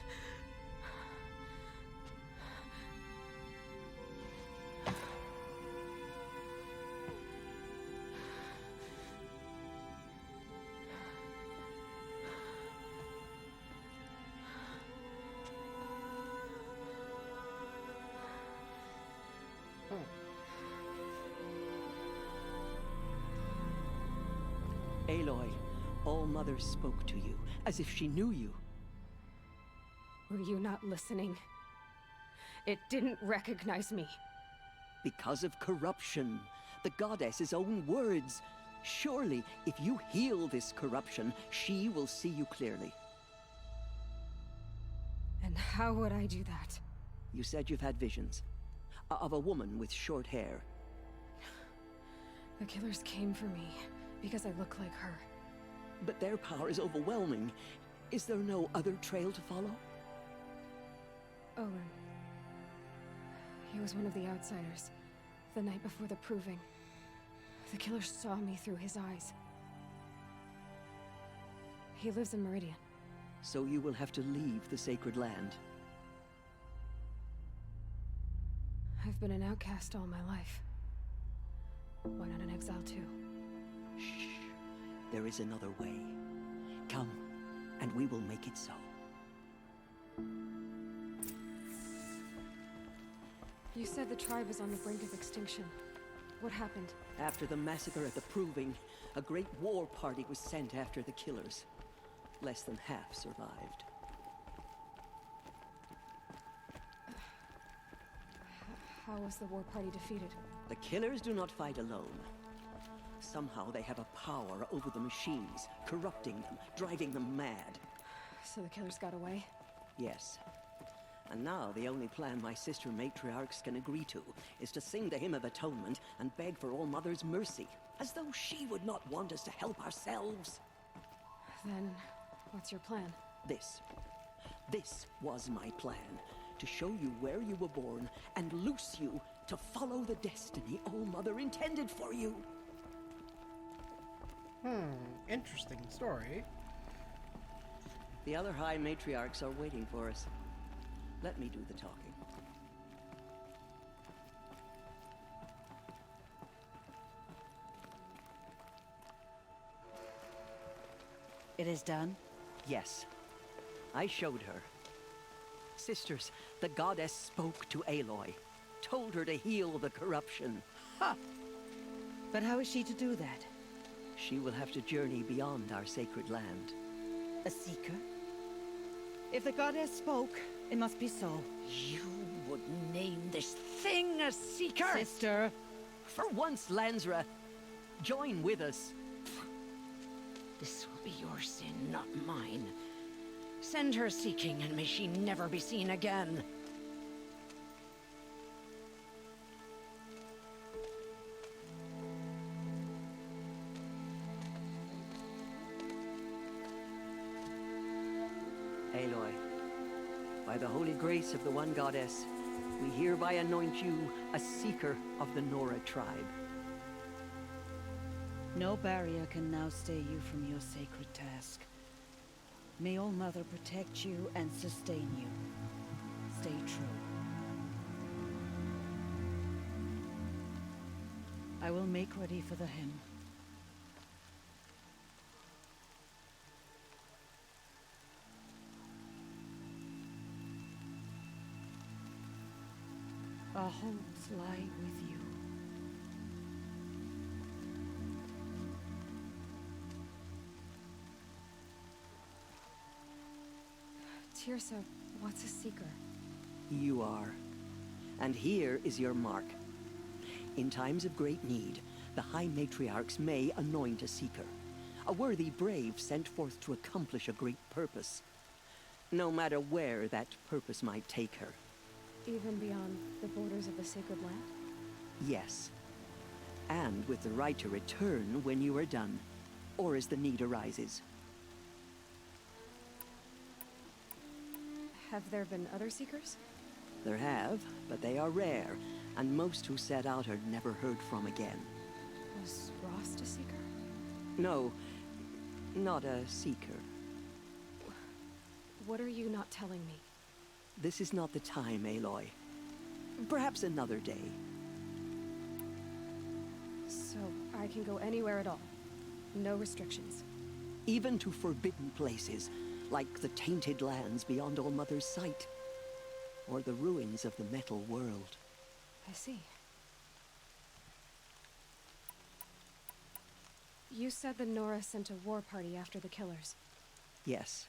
Aloy, All-Mother spoke to you, as if she knew you. Were you not listening? It didn't recognize me. Because of corruption. The goddess's own words. Surely, if you heal this corruption, she will see you clearly. And how would I do that? You said you've had visions. Of a woman with short hair. The killers came for me because I look like her. But their power is overwhelming. Is there no other trail to follow? Owen. He was one of the outsiders. The night before the Proving. The killers saw me through his eyes. He lives in Meridian. So you will have to leave the sacred land. I've been an outcast all my life. Why not an exile too? Shh. There is another way. Come, and we will make it so. You said the tribe is on the brink of extinction. What happened? After the massacre at the Proving, a great war party was sent after the killers. Less than half survived. How was the war party defeated? The killers do not fight alone. Somehow they have a power over the machines, corrupting them, driving them mad. So the killers got away? Yes. And now the only plan my sister matriarchs can agree to is to sing the Hymn of Atonement and beg for All-Mother's mercy, as though she would not want us to help ourselves. Then, what's your plan? This. This was my plan. To show you where you were born and loose you to follow the destiny All-Mother intended for you. Interesting story. The other High Matriarchs are waiting for us. Let me do the talking. It is done? Yes. I showed her. Sisters, the goddess spoke to Aloy. Told her to heal the corruption. Ha! But how is she to do that? She will have to journey beyond our sacred land. A seeker? If the goddess spoke, it must be so. You would name this thing a seeker? Sister! For once, Lansra, join with us. This will be your sin, not mine. Send her seeking, and may she never be seen again. Aloy, by the holy grace of the One Goddess, we hereby anoint you a Seeker of the Nora tribe. No barrier can now stay you from your sacred task. May All Mother protect you and sustain you. Stay true. I will make ready for the hymn. Our hopes lie with you. Teersa, what's a Seeker? You are. And here is your mark. In times of great need, the High Matriarchs may anoint a Seeker. A worthy brave sent forth to accomplish a great purpose. No matter where that purpose might take her. Even beyond the borders of the Sacred Land? Yes. And with the right to return when you are done, or as the need arises. Have there been other Seekers? There have, but they are rare, and most who set out are never heard from again. Was Rost a Seeker? No, not a Seeker. What are you not telling me? This is not the time, Aloy. Perhaps another day. So, I can go anywhere at all? No restrictions? Even to forbidden places, like the tainted lands beyond All Mother's sight. Or the ruins of the Metal World. I see. You said the Nora sent a war party after the killers. Yes.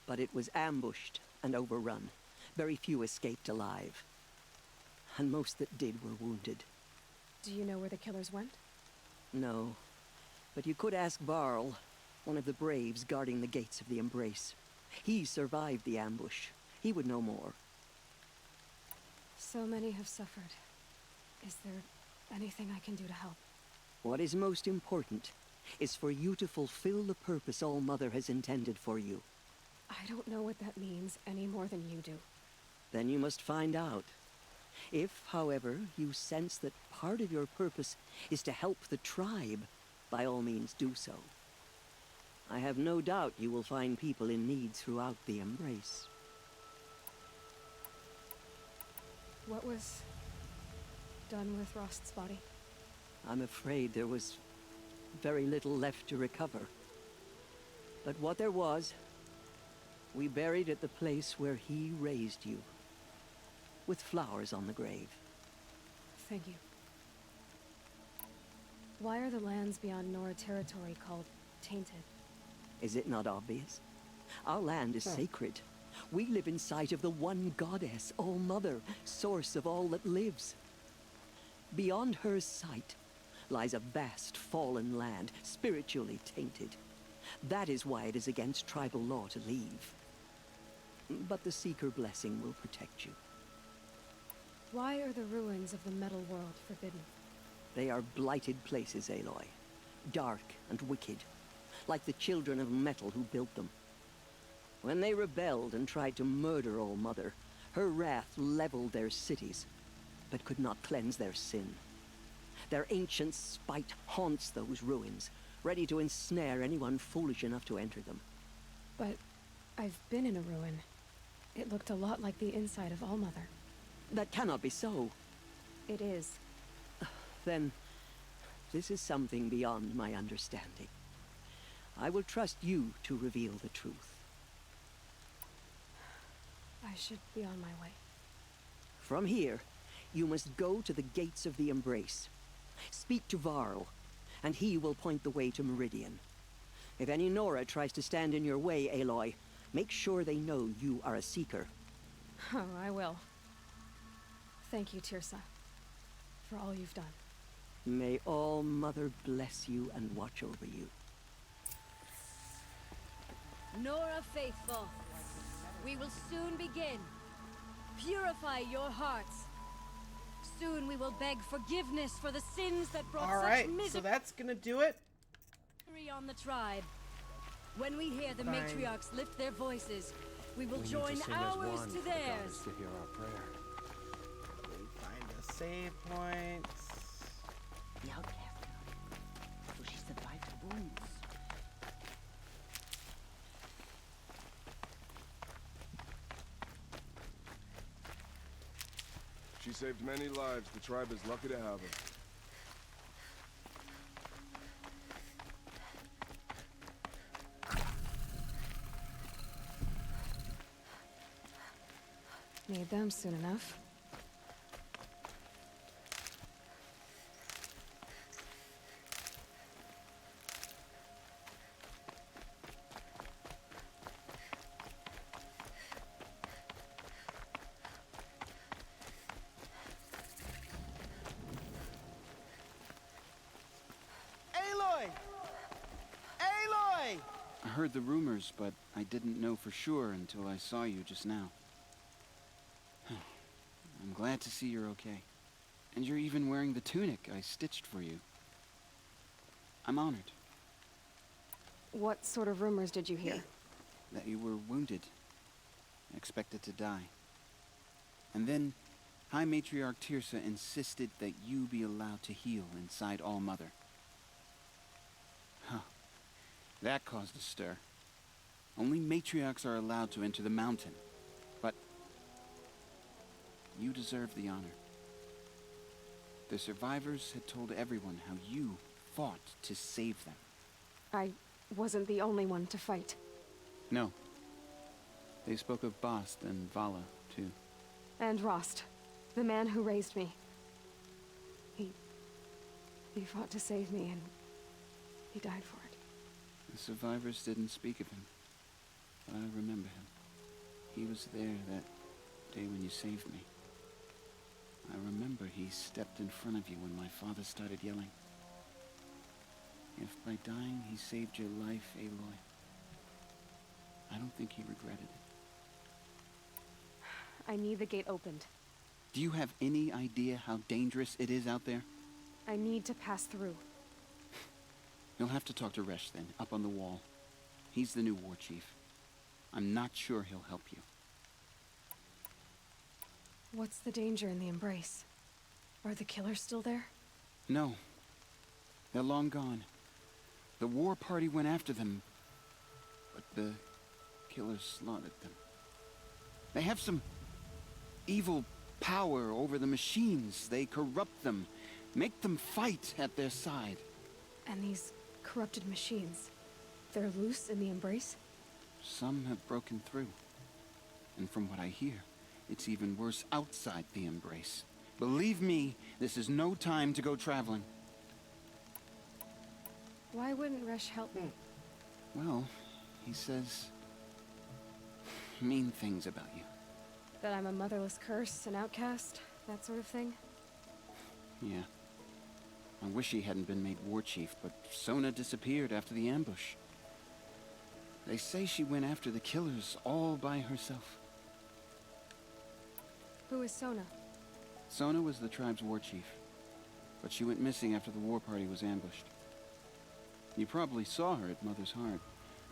But it was ambushed and overrun. Very few escaped alive. And most that did were wounded. Do you know where the killers went? No. But you could ask Varl, one of the braves guarding the gates of the Embrace. He survived the ambush. He would know more. So many have suffered. Is there anything I can do to help? What is most important is for you to fulfill the purpose All Mother has intended for you. I don't know what that means any more than you do. Then you must find out. If, however, you sense that part of your purpose is to help the tribe, by all means do so. I have no doubt you will find people in need throughout the Embrace. What was done with Rost's body? I'm afraid there was very little left to recover. But what there was, we buried at the place where he raised you, with flowers on the grave. Thank you. Why are the lands beyond Nora territory called tainted? Is it not obvious? Our land is sacred. We live in sight of the One Goddess, All Mother, source of all that lives. Beyond her sight lies a vast fallen land, spiritually tainted. That is why it is against tribal law to leave. But the Seeker blessing will protect you. Why are the ruins of the Metal World forbidden? They are blighted places, Aloy. Dark and wicked, like the children of metal who built them. When they rebelled and tried to murder All Mother, her wrath leveled their cities, but could not cleanse their sin. Their ancient spite haunts those ruins, ready to ensnare anyone foolish enough to enter them. But I've been in a ruin. It looked a lot like the inside of All Mother. That cannot be so. It is. Then, this is something beyond my understanding. I will trust you to reveal the truth. I should be on my way. From here, you must go to the gates of the Embrace. Speak to Varl, and he will point the way to Meridian. If any Nora tries to stand in your way, Aloy, make sure they know you are a Seeker. Oh, I will. Thank you, Teersa, for all you've done. May All Mother bless you and watch over you. Nora Faithful, we will soon begin. Purify your hearts. Soon we will beg forgiveness for the sins that brought All such right, so misery that's gonna do it. on the tribe. When we hear the Fine. matriarchs lift their voices, we will We need join to sing as ours one to for the theirs. goddess to hear our prayer. Find a save point. Be out careful, for she survived her wounds. She saved many lives. The tribe is lucky to have her. Need them soon enough. Aloy! Aloy! I heard the rumors, but I didn't know for sure until I saw you just now. I'm glad to see you're okay. And you're even wearing the tunic I stitched for you. I'm honored. What sort of rumors did you hear? That you were wounded. Expected to die. And then, High Matriarch Teersa insisted that you be allowed to heal inside All Mother. Huh. That caused a stir. Only matriarchs are allowed to enter the mountain. But you deserve the honor. The survivors had told everyone how you fought to save them. I wasn't the only one to fight. No. They spoke of Bast and Vala, too. And Rost, the man who raised me. He fought to save me, and he died for it. The survivors didn't speak of him, but I remember him. He was there that day when you saved me. I remember he stepped in front of you when my father started yelling. If by dying he saved your life, Aloy, I don't think he regretted it. I need the gate opened. Do you have any idea how dangerous it is out there? I need to pass through. You'll have to talk to Resh then, up on the wall. He's the new war chief. I'm not sure he'll help you. What's the danger in the Embrace? Are the killers still there? No. They're long gone. The war party went after them, but the killers slaughtered them. They have some evil power over the machines. They corrupt them, make them fight at their side. And these corrupted machines, they're loose in the Embrace? Some have broken through. And from what I hear, it's even worse outside the Embrace. Believe me, this is no time to go traveling. Why wouldn't Resh help me? Well, he says mean things about you. That I'm a motherless curse, an outcast, that sort of thing? Yeah. I wish he hadn't been made war chief, but Sona disappeared after the ambush. They say she went after the killers all by herself. Who is Sona? Sona was the tribe's war chief, but she went missing after the war party was ambushed. You probably saw her at Mother's Heart.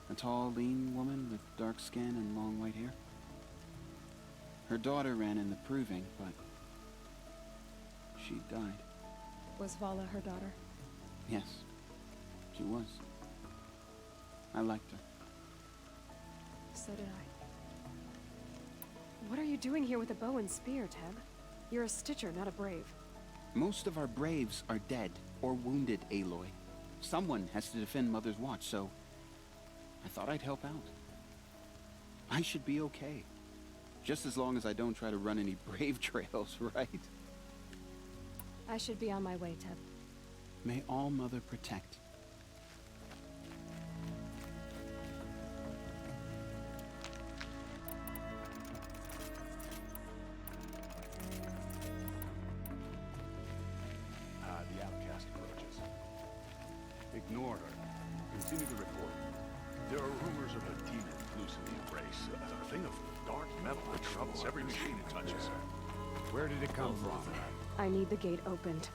A tall, lean woman with dark skin and long white hair. Her daughter ran in the proving, but she died. Was Vala her daughter? Yes, she was. I liked her. So did I. What are you doing here with a bow and spear, Teb? You're a Stitcher, not a Brave. Most of our Braves are dead or wounded, Aloy. Someone has to defend Mother's Watch, so I thought I'd help out. I should be okay. Just as long as I don't try to run any Brave trails, right? I should be on my way, Teb. May All Mother protect. The outcast approaches. Ignore her. Continue to report. There are rumors of a demon loose in the Embrace. A thing of dark metal that troubles every machine it touches. Where did it come from? I need the gate opened.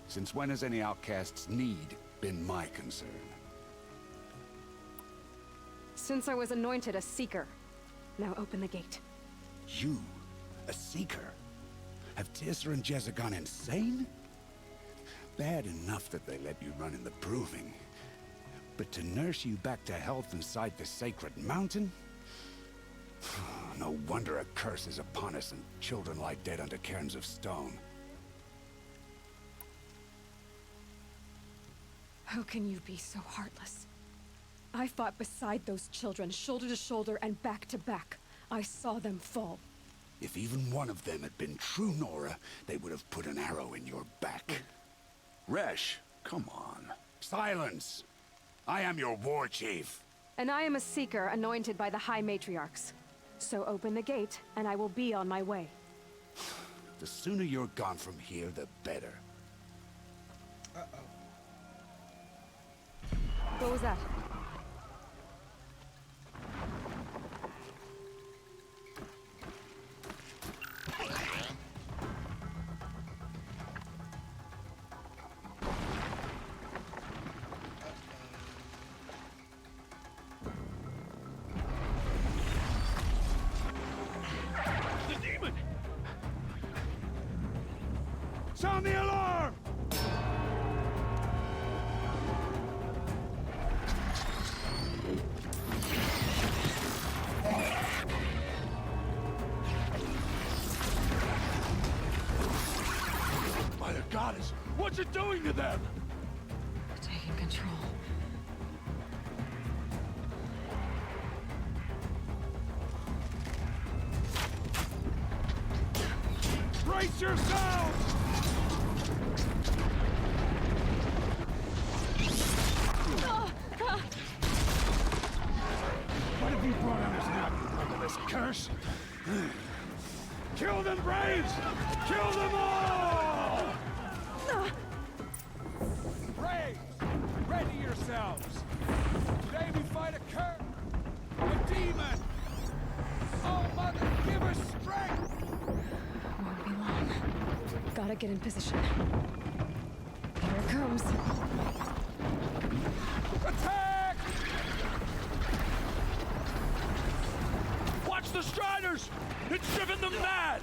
Since when has any outcast's need been my concern? Since I was anointed a Seeker. Now open the gate. You? A Seeker? Have Teersa and Jezza gone insane? Bad enough that they let you run in the Proving. But to nurse you back to health inside the Sacred Mountain? No wonder a curse is upon us and children lie dead under cairns of stone. How can you be so heartless? I fought beside those children, shoulder to shoulder and back to back. I saw them fall. If even one of them had been true Nora, they would have put an arrow in your back. Resh, come on. Silence! I am your war chief. And I am a Seeker anointed by the High Matriarchs. So open the gate, and I will be on my way. The sooner you're gone from here, the better. What was that? The demon! Sound the alarm! By the goddess, what's it doing to them? Taking control. Brace yourselves! What have you brought on us now, you motherless curse? Kill them, Braves! Kill them all! Braves, ready yourselves! Today we fight a curse, a demon! Oh, Mother, give us strength! Won't be long. Gotta get in position. Here it comes. Attack! Watch the Striders! It's driven them mad!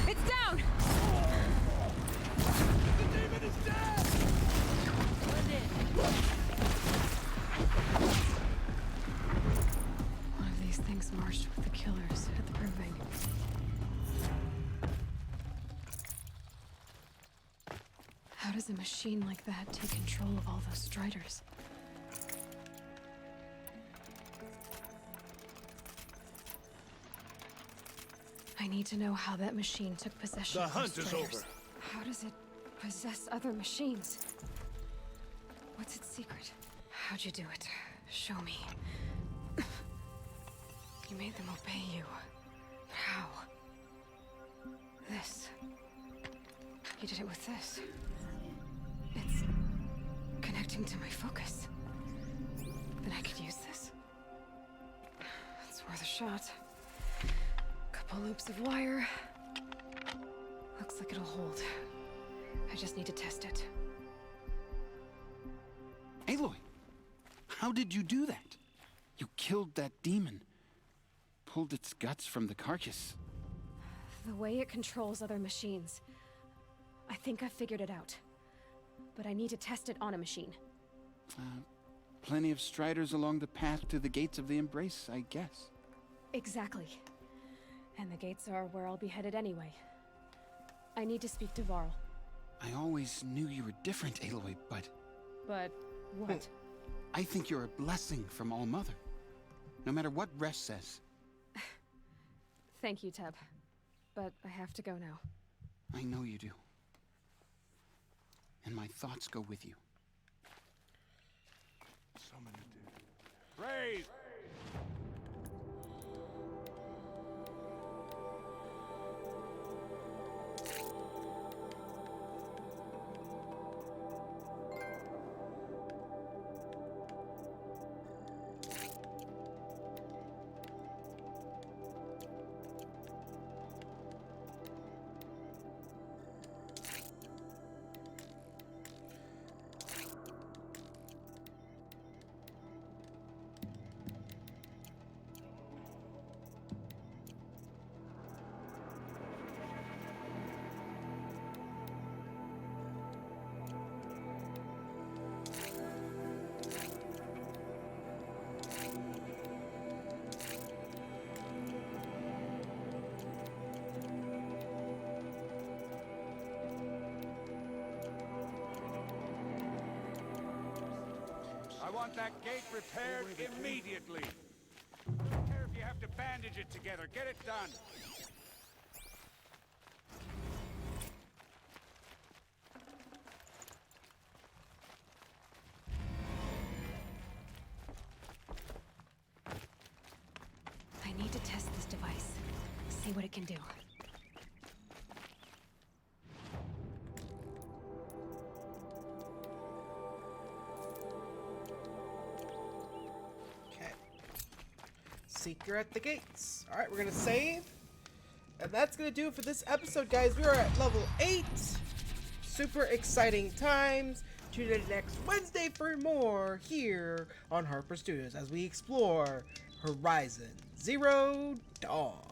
It's down! The demon is dead! One of these things marched with the killers at the Proving. How does a machine like that take control of all those Striders? I need to know how that machine took possession The of hunt those is Striders. over. How does it possess other machines? What's its secret? How'd you do it? Show me. You made them obey you. But how? This. He did it with this. It's connecting to my focus. Then I could use this. It's worth a shot. Couple loops of wire. Looks like it'll hold. I just need to test it. Aloy, how did you do that? You killed that demon. Pulled its guts from the carcass. The way it controls other machines. I think I figured it out. But I need to test it on a machine. Plenty of striders along the path to the gates of the Embrace, I guess. Exactly. And the gates are where I'll be headed anyway. I need to speak to Varl. I always knew you were different, Aloy, but... But what? I think you're a blessing from All Mother. No matter what Resh says. Thank you, Teb. But I have to go now. I know you do. And my thoughts go with you. Summon it. Brave! I want that gate repaired immediately. I don't care if you have to bandage it together. Get it done. I need to test this device. See what it can do. Seeker at the gates. Alright, we're gonna save. And that's gonna do it for this episode, guys. We are at level 8. Super exciting times. Tune in next Wednesday for more here on Harper Studios as we explore Horizon Zero Dawn.